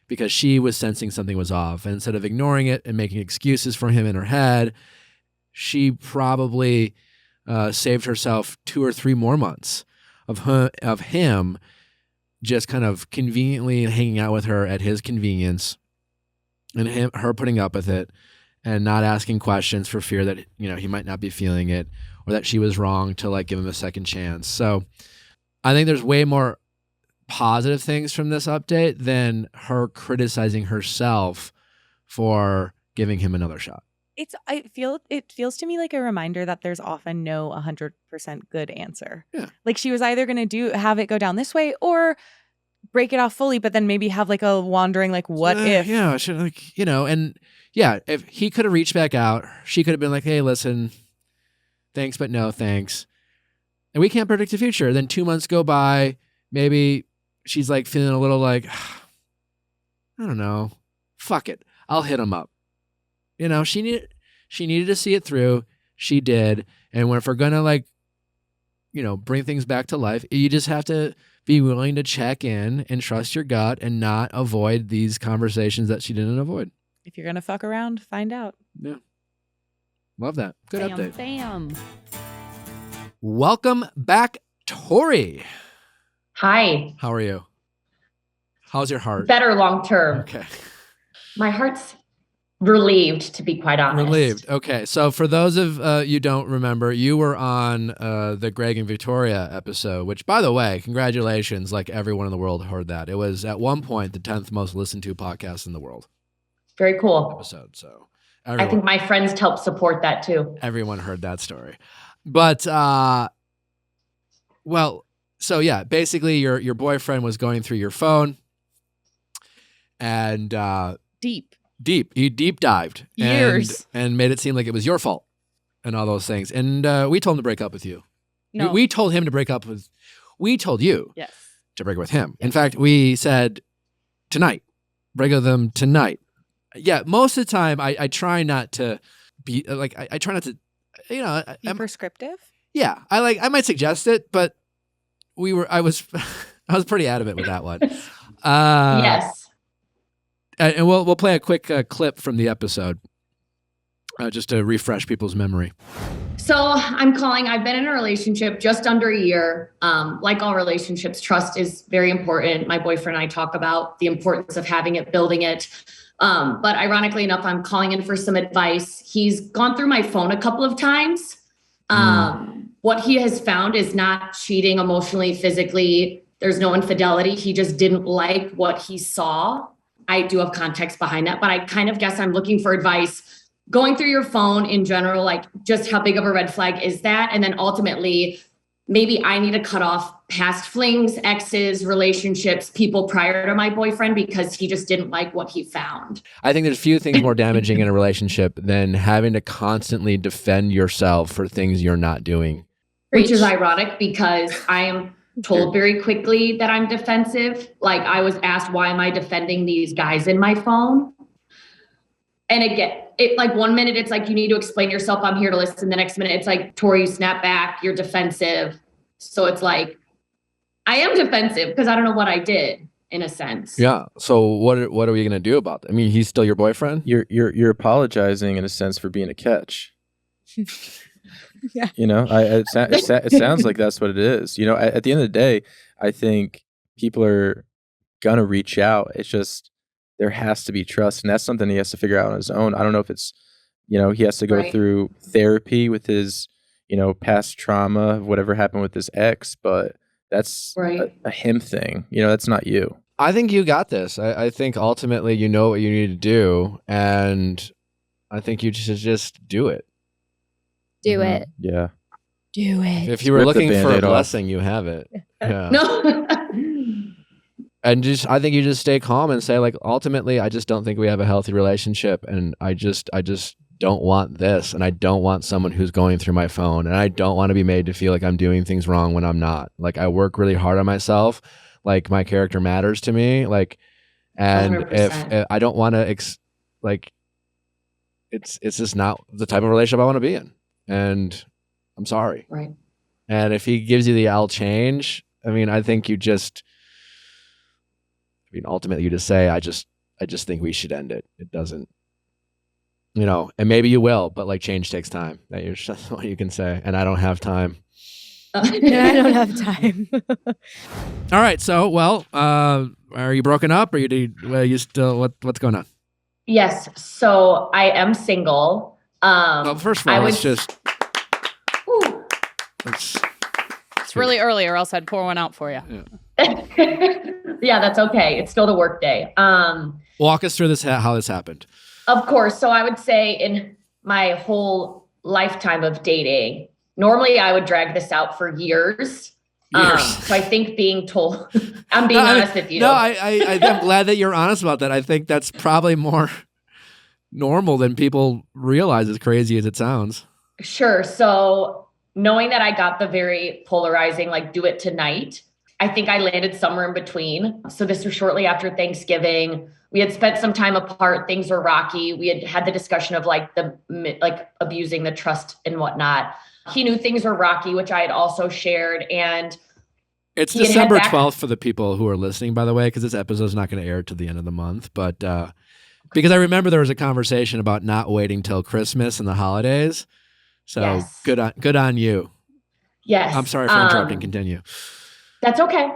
A: because she was sensing something was off. And instead of ignoring it and making excuses for him in her head, she probably saved herself 2 or 3 more months of him just kind of conveniently hanging out with her at his convenience, and her putting up with it and not asking questions for fear that he might not be feeling it, or that she was wrong to give him a second chance. So I think there's way more positive things from this update than her criticizing herself for giving him another shot.
C: It feels to me like a reminder that there's often no 100% good answer.
A: Yeah.
C: She was either going to have it go down this way or break it off fully, but then maybe have a wandering what if.
A: Yeah, and yeah, if he could have reached back out, she could have been like, hey, listen, thanks, but no thanks. And we can't predict the future. Then 2 months go by, maybe she's feeling a little I don't know, fuck it, I'll hit him up. She needed to see it through. She did. And if we're gonna bring things back to life, you just have to be willing to check in and trust your gut and not avoid these conversations that she didn't avoid.
C: If you're gonna fuck around, find out.
A: Yeah. Love that. Good
B: Bam,
A: update.
B: Bam.
A: Welcome back, Tori.
I: Hi.
A: How are you? How's your heart?
I: Better long term.
A: Okay.
I: My heart's relieved, to be quite honest.
A: Relieved. Okay. So for those of you don't remember, you were on the Greg and Victoria episode, which, by the way, congratulations. Everyone in the world heard that. It was at one point the 10th most listened to podcast in the world.
I: Very cool.
A: Episode. So
I: I think my friends helped support that too.
A: Everyone heard that story. But, so yeah, basically your boyfriend was going through your phone and he deep dived
B: years
A: and made it seem like it was your fault and all those things. And we told him to break up with you.
B: No.
A: We told him to break up with, we told you
B: Yes.
A: to break up with him. In fact, we said tonight, break up with them tonight. Yeah. Most of the time I try not to be I try not to,
C: Be prescriptive?
A: yeah, I might suggest it, but I was pretty adamant with that one.
I: Yes.
A: And we'll play a quick clip from the episode just to refresh people's memory.
I: So I'm calling. I've been in a relationship just under a year. Like all relationships, trust is very important. My boyfriend and I talk about the importance of having it, building it. But ironically enough, I'm calling in for some advice. He's gone through my phone a couple of times. What he has found is not cheating emotionally, physically. There's no infidelity. He just didn't like what he saw. I do have context behind that, but I kind of guess I'm looking for advice going through your phone in general, just how big of a red flag is that? And then ultimately, maybe I need to cut off past flings, exes, relationships, people prior to my boyfriend, because he just didn't like what he found.
A: I think there's few things more damaging in a relationship than having to constantly defend yourself for things you're not doing.
I: Which is ironic because I am told very quickly that I'm defensive. I was asked, why am I defending these guys in my phone? And again, 1 minute, it's you need to explain yourself. I'm here to listen. The next minute, it's Tori, snap back. You're defensive. So it's I am defensive because I don't know what I did in a sense.
A: Yeah. So what are we going to do about that? I mean, he's still your boyfriend?
J: You're apologizing in a sense for being a catch.
C: Yeah.
J: It sounds like that's what it is. At the end of the day, I think people are going to reach out. It's just, there has to be trust. And that's something he has to figure out on his own. I don't know if it's, he has to go through therapy with his, past trauma, whatever happened with his ex, but that's a him thing. That's not you.
A: I think you got this. I think ultimately you know what you need to do. And I think you should just do it.
K: Do it.
J: Yeah.
K: Do it.
A: If you were
J: Rip the
A: looking for a
J: Band-Aid off.
A: blessing, you have it. Yeah.
I: No.
A: And I think you just stay calm and say, like, ultimately, I just don't think we have a healthy relationship, and I just don't want this, and I don't want someone who's going through my phone, and I don't want to be made to feel like I'm doing things wrong when I'm not. Like, I work really hard on myself. Like, my character matters to me. Like, and
I: 100%.
A: if I don't want to, like, it's just not the type of relationship I want to be in, and I'm sorry.
I: Right.
A: And if he gives you the I'll change, I mean, I think ultimately you just say, I just think we should end it. It doesn't, and maybe you will, but like change takes time. That's what you can say. And I don't have time.
K: And I don't have time.
A: All right. So, well, are you broken up or you still, what's going on?
I: Yes. So I am single.
A: Well, first of all,
B: It's really early, or else I'd pour one out for you.
I: Yeah, that's okay. It's still the work day.
A: Walk us through how this happened.
I: Of course. So I would say in my whole lifetime of dating, normally I would drag this out for years. So I think being told, I'm being honest with you.
A: No, I'm glad that you're honest about that. I think that's probably more normal than people realize, as crazy as it sounds.
I: Sure. So knowing that I got the very polarizing, like, do it tonight, I think I landed somewhere in between. So this was shortly after Thanksgiving. We had spent some time apart. Things were rocky. We had the discussion of like abusing the trust and whatnot. He knew things were rocky, which I had also shared. And
A: it's December 12th for the people who are listening, by the way, because this episode is not going to air till the end of the month. But because I remember there was a conversation about not waiting till Christmas and the holidays. So yes. Good on you.
I: Yes.
A: I'm sorry for interrupting. Continue.
I: That's okay.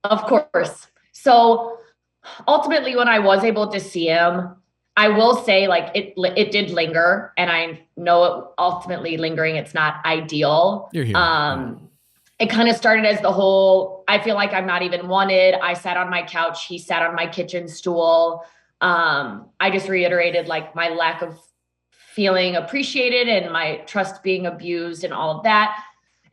I: Of course. So ultimately, when I was able to see him, I will say, like, it did linger, and I know ultimately lingering, it's not ideal.
A: You're human.
I: It kind of started as the whole, I feel like I'm not even wanted. I sat on my couch. He sat on my kitchen stool. I just reiterated like my lack of feeling appreciated and my trust being abused and all of that.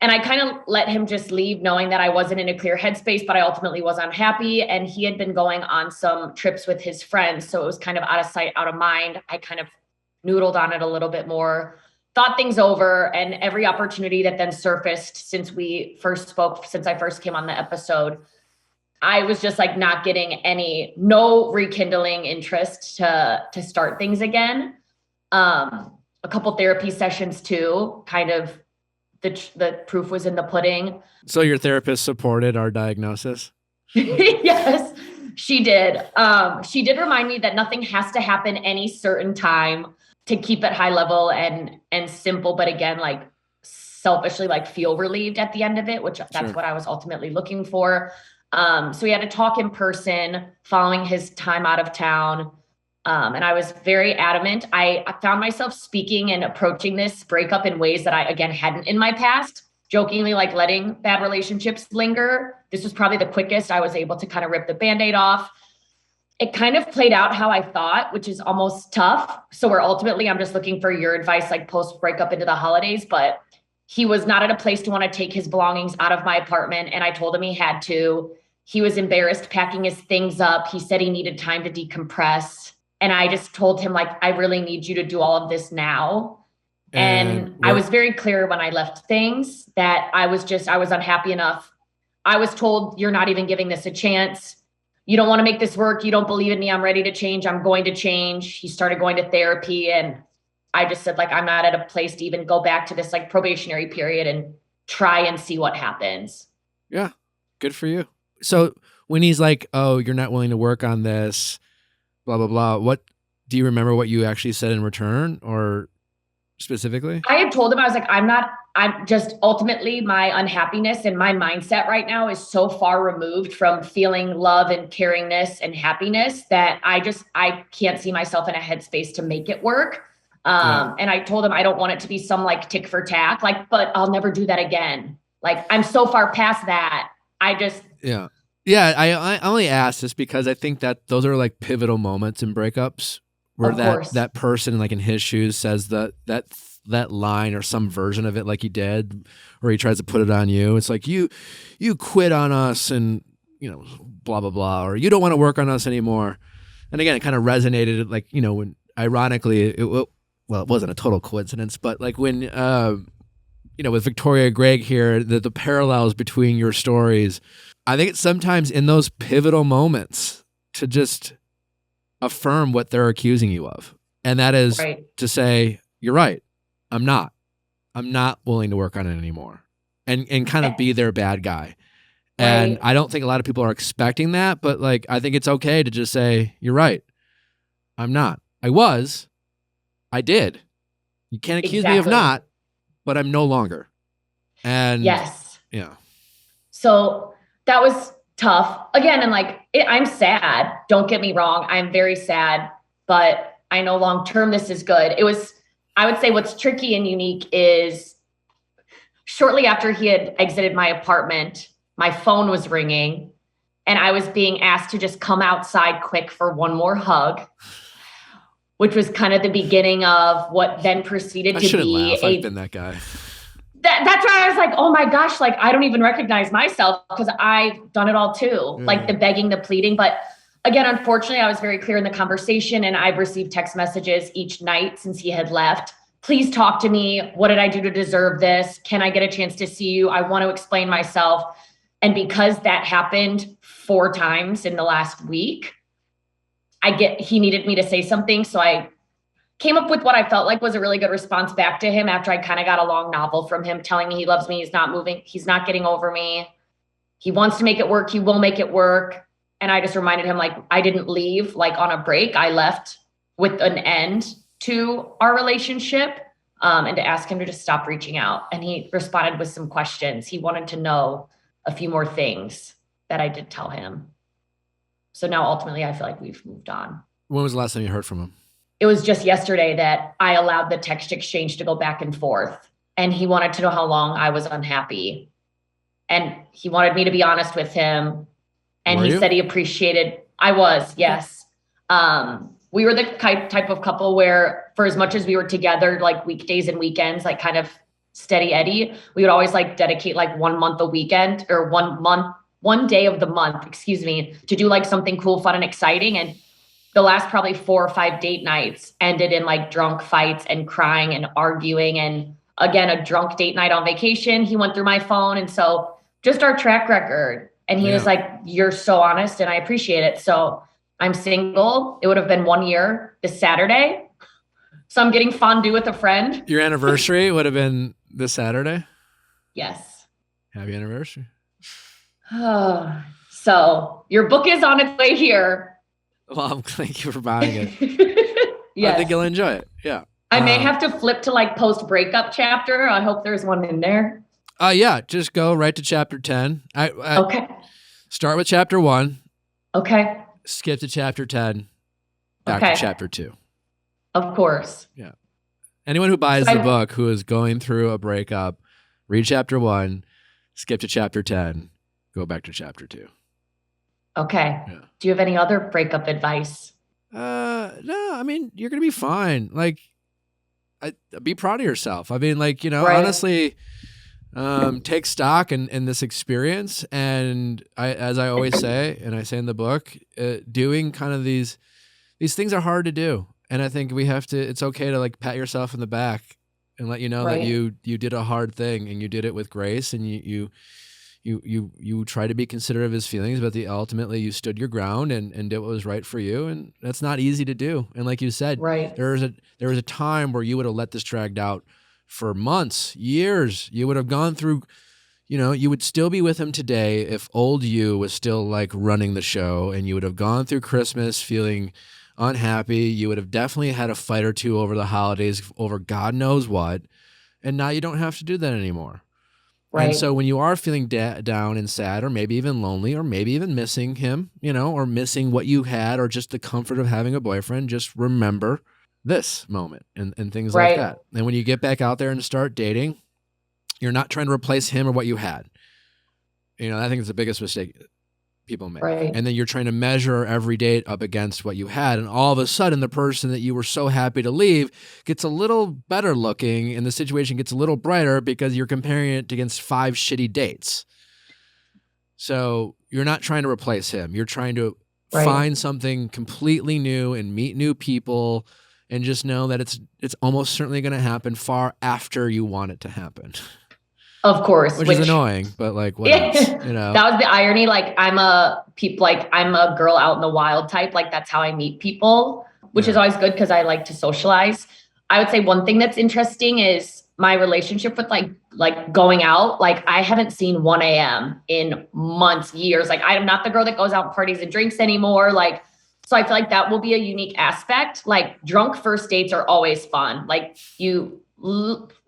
I: And I kind of let him just leave, knowing that I wasn't in a clear headspace, but I ultimately was unhappy. And he had been going on some trips with his friends. So it was kind of out of sight, out of mind. I kind of noodled on it a little bit more, thought things over, and every opportunity that then surfaced since we first spoke, since I first came on the episode, I was just like not getting no rekindling interest to start things again. A couple therapy sessions too, kind of the proof was in the pudding.
A: So your therapist supported our diagnosis?
I: Yes, she did. She did remind me that nothing has to happen any certain time to keep it high level and simple, but again, like selfishly, like feel relieved at the end of it, which that's what I was ultimately looking for. So we had to talk in person following his time out of town. And I was very adamant. I found myself speaking and approaching this breakup in ways that I, again, hadn't in my past, jokingly like letting bad relationships linger. This was probably the quickest I was able to kind of rip the Band-Aid off. It kind of played out how I thought, which is almost tough. So where ultimately I'm just looking for your advice, like post breakup into the holidays, but he was not at a place to want to take his belongings out of my apartment. And I told him he had to. He was embarrassed packing his things up. He said he needed time to decompress. And I just told him, like, I really need you to do all of this now. And I was very clear when I left things that I was unhappy enough. I was told, you're not even giving this a chance. You don't want to make this work. You don't believe in me. I'm ready to change. I'm going to change. He started going to therapy. And I just said, like, I'm not at a place to even go back to this like probationary period and try and see what happens.
A: Yeah. Good for you. So when he's like, oh, you're not willing to work on this, blah, blah, blah. What do you remember what you actually said in return or specifically?
I: I had told him, I was like, I'm just ultimately my unhappiness and my mindset right now is so far removed from feeling love and caringness and happiness that I can't see myself in a headspace to make it work. And I told him, I don't want it to be some like tick for tack, like, but I'll never do that again. Like, I'm so far past that.
A: Yeah. I only asked this because I think that those are like pivotal moments in breakups where that person like in his shoes says that line or some version of it like he did, or he tries to put it on you. It's like, you quit on us and blah, blah, blah, or you don't want to work on us anymore. And again, it kind of resonated, like, when ironically, it wasn't a total coincidence, but like when, with Victoria Gregg here, the parallels between your stories, I think it's sometimes in those pivotal moments to just affirm what they're accusing you of. And that is to say, you're right. I'm not willing to work on it anymore, and kind of be their bad guy. And I don't think a lot of people are expecting that, but like, I think it's okay to just say, you're right. I'm not. I did. You can't accuse me of not, but I'm no longer. And
I: yes.
A: Yeah.
I: So that was tough. Again, and like, I'm sad. Don't get me wrong. I'm very sad, but I know long-term this is good. I would say what's tricky and unique is shortly after he had exited my apartment, my phone was ringing and I was being asked to just come outside quick for one more hug, which was kind of the beginning of what then proceeded to be
A: I've been that guy.
I: That's why I was like, oh my gosh, like I don't even recognize myself because I've done it all too, like the begging, the pleading. But again, unfortunately, I was very clear in the conversation and I've received text messages each night since he had left. Please talk to me. What did I do to deserve this? Can I get a chance to see you? I want to explain myself. And because that happened 4 times in the last week, he needed me to say something. So I came up with what I felt like was a really good response back to him after I kind of got a long novel from him telling me he loves me. He's not moving. He's not getting over me. He wants to make it work. He will make it work. And I just reminded him, like, I didn't leave like on a break. I left with an end to our relationship, and to ask him to just stop reaching out. And he responded with some questions. He wanted to know a few more things that I did tell him. So now ultimately I feel like we've moved on.
A: When was the last time you heard from him?
I: It was just yesterday that I allowed the text exchange to go back and forth. And he wanted to know how long I was unhappy. And he wanted me to be honest with him. And he said he appreciated. I was, yes. We were the type of couple where for as much as we were together, like weekdays and weekends, like kind of steady Eddie, we would always like dedicate like 1 month a weekend or 1 day of the month, to do like something cool, fun and exciting. And the last probably 4 or 5 date nights ended in like drunk fights and crying and arguing. And again, a drunk date night on vacation, he went through my phone. And so just our track record. And he was like, you're so honest and I appreciate it. So I'm single. It would have been 1 year this Saturday. So I'm getting fondue with a friend.
A: Your anniversary would have been this Saturday?
I: Yes.
A: Happy anniversary.
I: So your book is on its way here.
A: Well, thank you for buying it.
I: Yes.
A: I think you'll enjoy it. Yeah.
I: I may have to flip to like post-breakup chapter. I hope there's one in there.
A: Yeah, just go right to chapter 10.
I: Okay.
A: Start with chapter 1.
I: Okay.
A: Skip to chapter 10. Back to chapter 2.
I: Of course.
A: Yeah. Anyone who buys the book who is going through a breakup, read chapter 1, skip to chapter 10, go back to chapter 2.
I: Okay. Yeah. Do you have any other breakup advice?
A: No, I mean, you're going to be fine. Like, be proud of yourself. I mean, like, honestly, take stock in this experience. And as I always say, and I say in the book, doing kind of these things are hard to do. And I think it's okay to like pat yourself in the back and let you know that you did a hard thing and you did it with grace and you try to be considerate of his feelings, but ultimately you stood your ground and did what was right for you. And that's not easy to do. And like you said, there was a time where you would have let this dragged out for months, years. You would have gone through, you would still be with him today if old you was still like running the show, and you would have gone through Christmas feeling unhappy. You would have definitely had a fight or two over the holidays over God knows what. And now you don't have to do that anymore. Right. And so when you are feeling down and sad, or maybe even lonely, or maybe even missing him, or missing what you had, or just the comfort of having a boyfriend, just remember this moment and things like that. And when you get back out there and start dating, you're not trying to replace him or what you had. I think it's the biggest mistake people make. Right. And then you're trying to measure every date up against what you had. And all of a sudden, the person that you were so happy to leave gets a little better looking, and the situation gets a little brighter because you're comparing it against 5 shitty dates. So you're not trying to replace him. You're trying to
I: Right.
A: find something completely new and meet new people and just know that it's almost certainly going to happen far after you want it to happen.
I: Of course.
A: Which is annoying, but like what else? You know?
I: That was the irony. Like I'm a girl out in the wild type. Like that's how I meet people, which is always good because I like to socialize. I would say one thing that's interesting is my relationship with like going out. Like I haven't seen 1 a.m. in months, years. Like I am not the girl that goes out and parties and drinks anymore. Like, so I feel like that will be a unique aspect. Like drunk first dates are always fun. Like you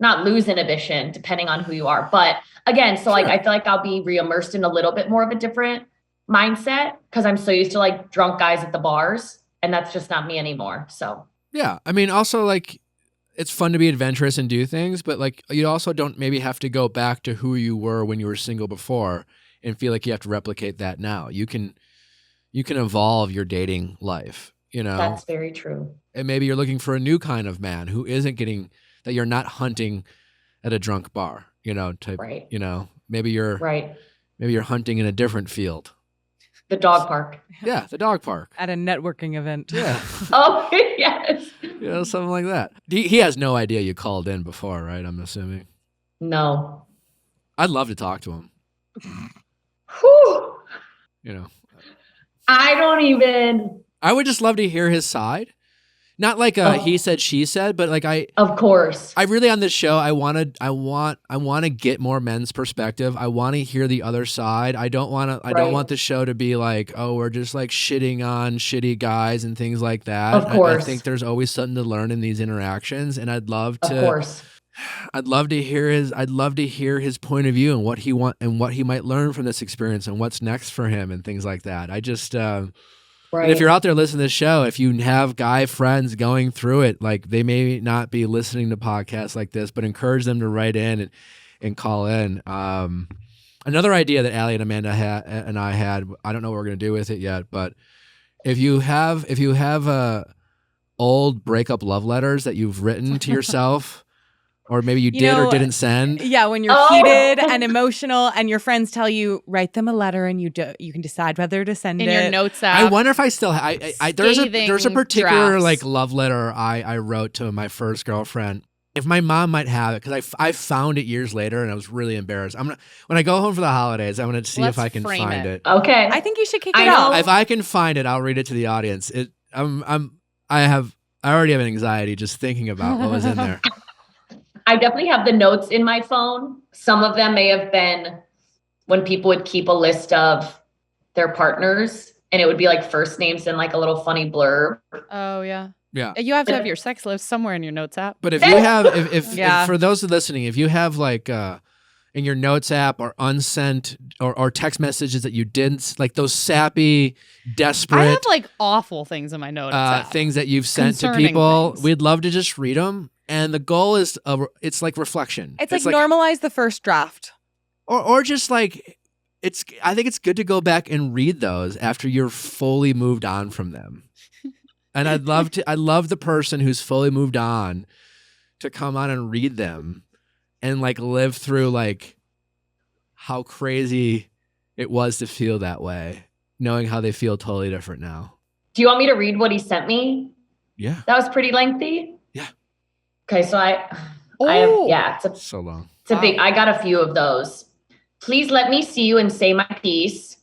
I: not lose inhibition depending on who you are. But again, so like, I feel like I'll be re-immersed in a little bit more of a different mindset because I'm so used to like drunk guys at the bars and that's just not me anymore. So
A: yeah, I mean, also like it's fun to be adventurous and do things, but like you also don't maybe have to go back to who you were when you were single before and feel like you have to replicate that now. You can evolve your dating life, you know?
I: That's very true.
A: And maybe you're looking for a new kind of man who isn't getting that you're not hunting at a drunk bar, you know, type,
I: right.
A: You know, maybe you're
I: right.
A: Maybe you're hunting in a different field.
I: The dog park.
A: Yeah, the dog park.
C: At a networking event.
A: Yeah.
I: Oh, yes.
A: You know, something like that. He has no idea you called in before, right? I'm assuming.
I: No.
A: I'd love to talk to him.
I: Whew.
A: You know.
I: I don't even.
A: I would just love to hear his side. Not like he said, she said, but like
I: Of course.
A: I really on this show, I want to get more men's perspective. I want to hear the other side. I don't want the show to be like, oh, we're just like shitting on shitty guys and things like that.
I: Of course.
A: I think there's always something to learn in these interactions, and I'd love to.
I: Of course.
A: I'd love to hear his point of view and what he might learn from this experience and what's next for him and things like that. I just. And if you're out there listening to this show, if you have guy friends going through it, like they may not be listening to podcasts like this, but encourage them to write in and call in. Another idea that Allie and Amanda and I had, I don't know what we're going to do with it yet, but if you have old breakup love letters that you've written to yourself, or maybe you did or didn't send.
C: Yeah, when you're heated and emotional and your friends tell you, write them a letter and you can decide whether to send
B: in
C: it.
B: your notes app.
A: I wonder if I still have, there's a particular
B: drafts.
A: like love letter I wrote to my first girlfriend. If my mom might have it, because I found it years later and I was really embarrassed. When I go home for the holidays, I'm going to see if I can find it.
I: Okay.
C: I think you should kick it off.
A: If I can find it, I'll read it to the audience. I already have an anxiety just thinking about what was in there.
I: I definitely have the notes in my phone. Some of them may have been when people would keep a list of their partners and it would be like first names and like a little funny blurb.
B: Oh, yeah.
A: Yeah.
B: You have to have your sex list somewhere in your notes app.
A: But if you have, if for those listening, if you have like in your notes app or unsent or text messages that you didn't, like those sappy, desperate.
B: I have like awful things in my notes app.
A: Things that you've sent to
B: Concerning
A: people.
B: things.
A: We'd love to just read them. And the goal is, it's like reflection.
C: It's like normalize the first draft.
A: Or just like, I think it's good to go back and read those after you're fully moved on from them. And I love the person who's fully moved on to come on and read them and like live through like how crazy it was to feel that way, knowing how they feel totally different now.
I: Do you want me to read what he sent me?
A: Yeah.
I: That was pretty lengthy.
A: Yeah.
I: Okay, so it's
A: so long.
I: It's a big, I got a few of those. Please let me see you and say my piece.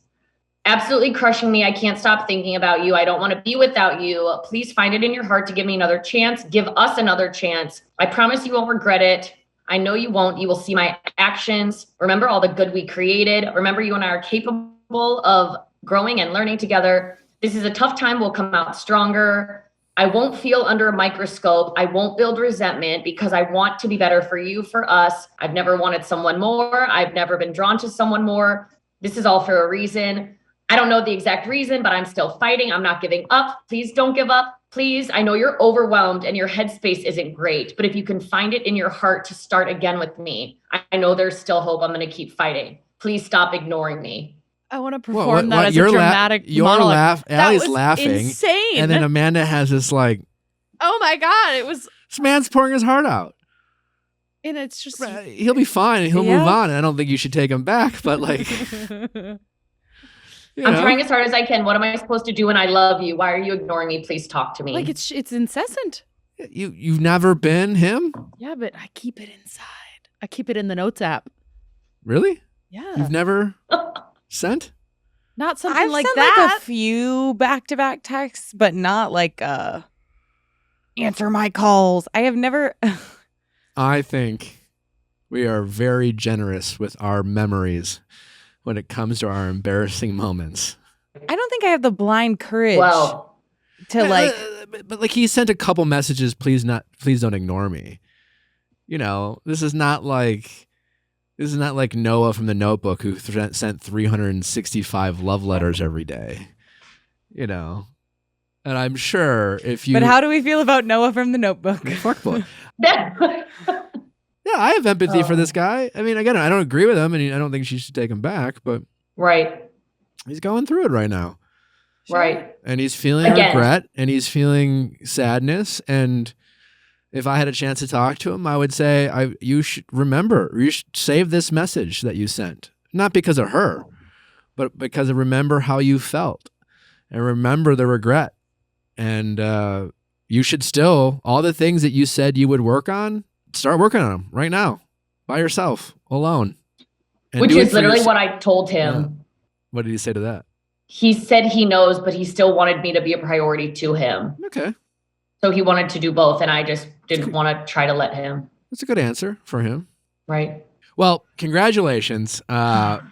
I: Absolutely crushing me. I can't stop thinking about you. I don't want to be without you. Please find it in your heart to give me another chance. Give us another chance. I promise you won't regret it. I know you won't. You will see my actions. Remember all the good we created. Remember you and I are capable of growing and learning together. This is a tough time. We'll come out stronger. I won't feel under a microscope. I won't build resentment because I want to be better for you, for us. I've never wanted someone more. I've never been drawn to someone more. This is all for a reason. I don't know the exact reason, but I'm still fighting. I'm not giving up. Please don't give up. Please. I know you're overwhelmed and your headspace isn't great, but if you can find it in your heart to start again with me, I know there's still hope. I'm going to keep fighting. Please stop ignoring me.
B: I want to perform that as a dramatic monologue.
A: Allie's laughing.
B: Insane.
A: And then Amanda has this like,
B: oh my God, it was.
A: This man's pouring his heart out.
B: And it's just.
A: He'll be fine and he'll move on. And I don't think you should take him back, but like. You
I: I'm
A: know?
I: trying as hard as I can. What am I supposed to do when I love you? Why are you ignoring me? Please talk to me.
B: Like it's incessant.
A: You've never been him?
B: Yeah, but I keep it inside. I keep it in the notes app.
A: Really?
B: Yeah.
A: You've never sent?
B: Not something
C: I've
B: like
C: sent
B: that.
C: like a few back-to-back texts, but not like answer my calls. I have never.
A: I think we are very generous with our memories when it comes to our embarrassing moments.
C: I don't think I have the blind courage to like.
A: But like he sent a couple messages. Please don't ignore me. You know, this is not like Noah from The Notebook who sent 365 love letters every day. You know, and I'm sure if you.
C: But how do we feel about Noah from The Notebook?
A: Fuckboy. Yeah, I have empathy for this guy. I mean, again, I don't agree with him, and I don't think she should take him back. But
I: right,
A: he's going through it right now.
I: Right.
A: And he's feeling regret and he's feeling sadness. And if I had a chance to talk to him, I would say, you should save this message that you sent. Not because of her, but because of remember how you felt and remember the regret. And you should still, all the things that you said you would work on, start working on them right now by yourself, alone. And
I: which is literally what I told him.
A: Yeah. What did he say to that?
I: He said he knows, but he still wanted me to be a priority to him.
A: Okay.
I: So he wanted to do both, and I just didn't want to try to let him.
A: That's a good answer for him.
I: Right.
A: Well, congratulations. I'm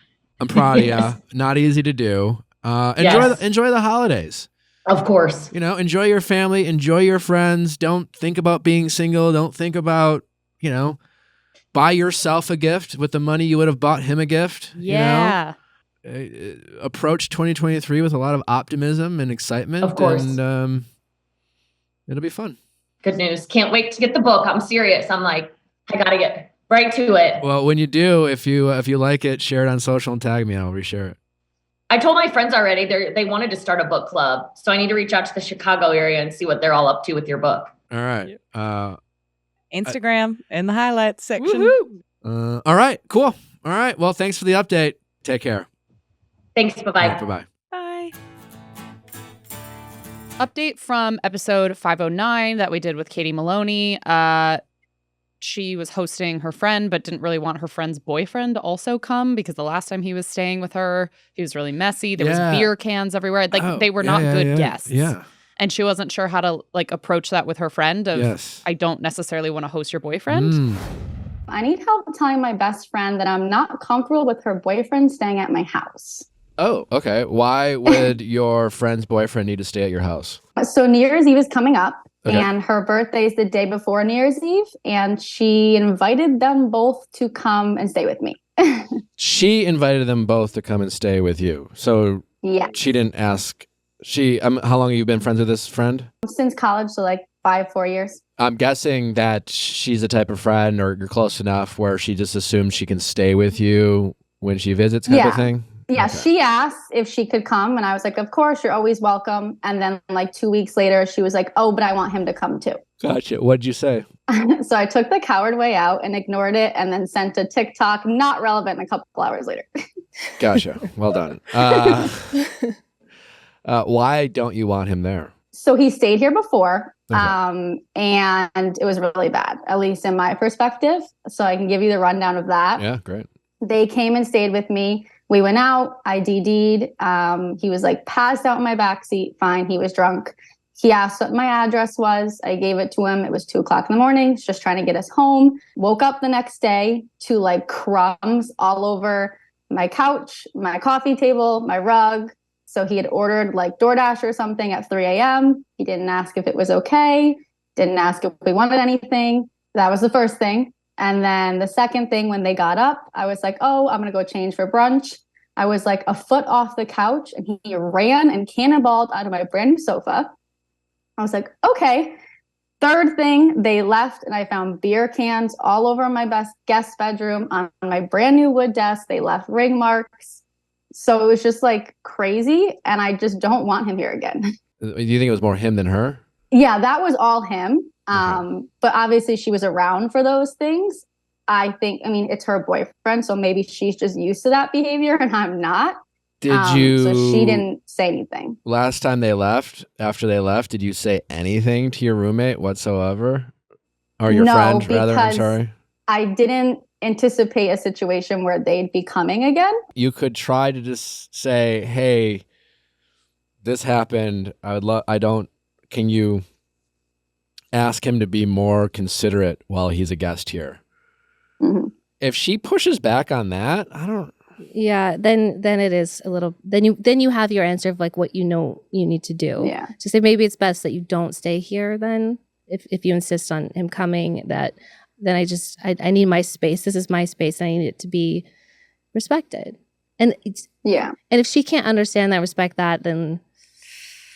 A: proud of you. Not easy to do. Enjoy the holidays.
I: Of course.
A: You know, enjoy your family, enjoy your friends. Don't think about being single. Don't think about, buy yourself a gift with the money you would have bought him a gift.
B: Yeah.
A: Approach 2023 with a lot of optimism and excitement.
I: Of course.
A: And it'll be fun.
I: Good news. Can't wait to get the book. I'm serious. I'm like, I got to get right to it.
A: Well, when you do, if you like it, share it on social and tag me. I'll reshare it.
I: I told my friends already. They wanted to start a book club. So I need to reach out to the Chicago area and see what they're all up to with your book.
A: All right.
C: Instagram in the highlights section.
A: All right. Cool. All right. Well, thanks for the update. Take care.
I: Thanks. Bye-bye.
A: Right, bye-bye.
C: Bye.
B: Update from episode 509 that we did with Katie Maloney. She was hosting her friend, but didn't really want her friend's boyfriend to also come because the last time he was staying with her, he was really messy. There was beer cans everywhere. Like they were not good guests.
A: Yeah.
B: And she wasn't sure how to approach that with her friend I don't necessarily want to host your boyfriend.
L: I need help telling my best friend that I'm not comfortable with her boyfriend staying at my house.
A: Oh, okay. Why would your friend's boyfriend need to stay at your house?
L: So New Year's Eve is coming up.
A: Okay.
L: And her birthday is the day before New Year's Eve. And she invited them both to come and stay with me.
A: She invited them both to come and stay with you. So she didn't ask. How long have you been friends with this friend?
L: Since college, so 4 years.
A: I'm guessing that she's the type of friend or you're close enough where she just assumes she can stay with you when she visits kind of thing?
L: Yeah,
A: Okay.
L: She asked if she could come, and I was like, of course, you're always welcome. And then 2 weeks later, she was like, oh, but I want him to come too.
A: Gotcha. What'd you say?
L: So I took the coward way out and ignored it and then sent a TikTok, not relevant, a couple hours later.
A: Gotcha. Well done. Why don't you want him there?
L: So he stayed here before,
A: Okay.
L: and it was really bad, at least in my perspective. So I can give you the rundown of that.
A: Yeah, great.
L: They came and stayed with me. We went out. I DD'd. He was passed out in my backseat. Fine. He was drunk. He asked what my address was. I gave it to him. It was 2:00 in the morning. He's just trying to get us home. Woke up the next day to crumbs all over my couch, my coffee table, my rug. So he had ordered DoorDash or something at 3 a.m. He didn't ask if it was okay. Didn't ask if we wanted anything. That was the first thing. And then the second thing, when they got up, I was like, oh, I'm going to go change for brunch. I was a foot off the couch and he ran and cannonballed out of my brand new sofa. I was like, okay. Third thing, they left and I found beer cans all over my guest bedroom on my brand new wood desk. They left ring marks. So it was just crazy. And I just don't want him here again.
A: Do you think it was more him than her?
L: Yeah, that was all him. But obviously she was around for those things. It's her boyfriend. So maybe she's just used to that behavior and I'm not.
A: Did you?
L: So she didn't say anything.
A: Last time after they left, did you say anything to your roommate whatsoever? Or your friend, rather, I'm sorry.
L: I didn't anticipate a situation where they'd be coming again.
A: You could try to just say, hey, this happened. Can you ask him to be more considerate while he's a guest here?
L: Mm-hmm.
A: If she pushes back on that, I don't.
K: Yeah, then it is a little. Then you have your answer of like what you know you need to do.
L: Yeah.
K: So say maybe it's best that you don't stay here. Then if you insist on him coming, then I need my space. This is my space. And I need it to be respected. And
L: yeah.
K: And if she can't understand that, respect that, then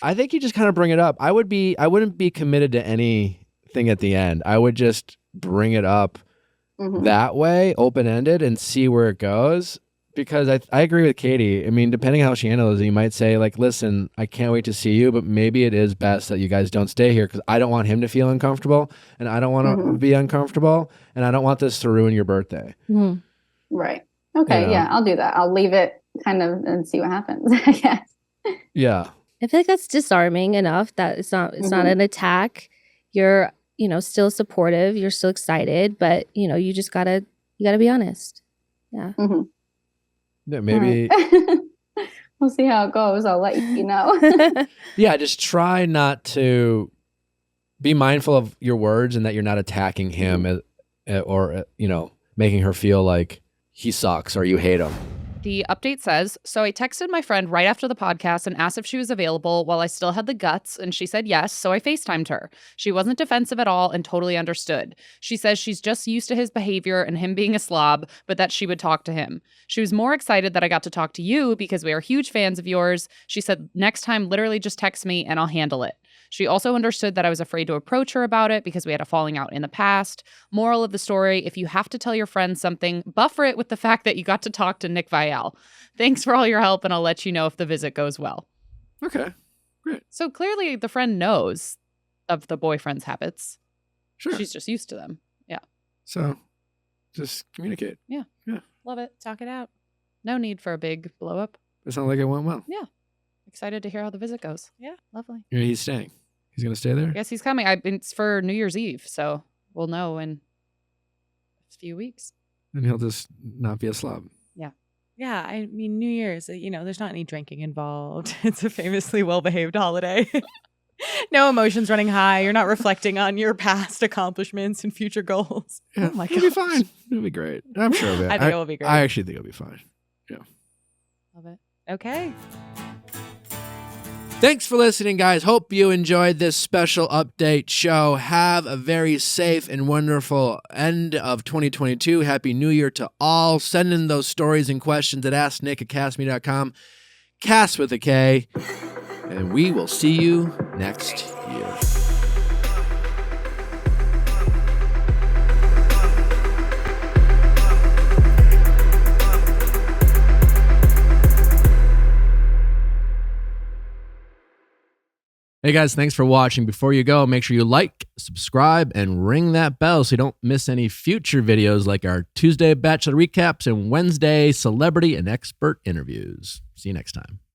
A: I think you just kind of bring it up. I wouldn't be committed to anything at the end. I would just bring it up that way, open-ended, and see where it goes. Because I agree with Katie. I mean, depending how she handles it, you might say, like, listen, I can't wait to see you, but maybe it is best that you guys don't stay here because I don't want him to feel uncomfortable, and I don't want to be uncomfortable, and I don't want this to ruin your birthday.
L: Right. Okay, yeah, I'll do that. I'll leave it kind of and see what happens, I guess.
A: Yeah.
K: I feel like that's disarming enough that it's not an attack. You're, still supportive. You're still excited, but, you just gotta be honest. Yeah.
A: Yeah, maybe.
L: Right. We'll see how it goes. I'll let you know.
A: Yeah, just try not to be mindful of your words and that you're not attacking him or making her feel like he sucks or you hate him.
B: The update says, so I texted my friend right after the podcast and asked if she was available while I still had the guts, and she said yes, so I FaceTimed her. She wasn't defensive at all and totally understood. She says she's just used to his behavior and him being a slob, but that she would talk to him. She was more excited that I got to talk to you because we are huge fans of yours. She said, next time, literally just text me and I'll handle it. She also understood that I was afraid to approach her about it because we had a falling out in the past. Moral of the story, if you have to tell your friends something, buffer it with the fact that you got to talk to Nick Viall. Thanks for all your help, and I'll let you know if the visit goes well.
A: Okay, great.
B: So clearly the friend knows of the boyfriend's habits.
A: Sure.
B: She's just used to them. Yeah.
A: So just communicate.
B: Yeah.
A: Yeah.
B: Love it.
C: Talk it out.
B: No need for a big blow up.
A: It sounds like it went well.
B: Yeah. Excited to hear how the visit goes.
C: Yeah.
B: Lovely.
A: He's staying. He's going to stay there?
B: Yes, he's coming. It's for New Year's Eve, so we'll know in a few weeks.
A: And he'll just not be a slob.
B: Yeah.
C: Yeah, I mean, New Year's, there's not any drinking involved. It's a famously well-behaved holiday. No emotions running high. You're not reflecting on your past accomplishments and future goals.
A: Yeah,
C: oh my
A: it'll be fine. It'll be great. I'm sure of it.
C: I think it will be great.
A: I actually think it'll be fine. Yeah.
B: Love it.
C: Okay.
A: Thanks for listening, guys. Hope you enjoyed this special update show. Have a very safe and wonderful end of 2022. Happy New Year to all. Send in those stories and questions at AskNick@castme.com. Cast with a K. And we will see you next year. Hey guys, thanks for watching. Before you go, make sure you like, subscribe, and ring that bell so you don't miss any future videos like our Tuesday Bachelor recaps and Wednesday celebrity and expert interviews. See you next time.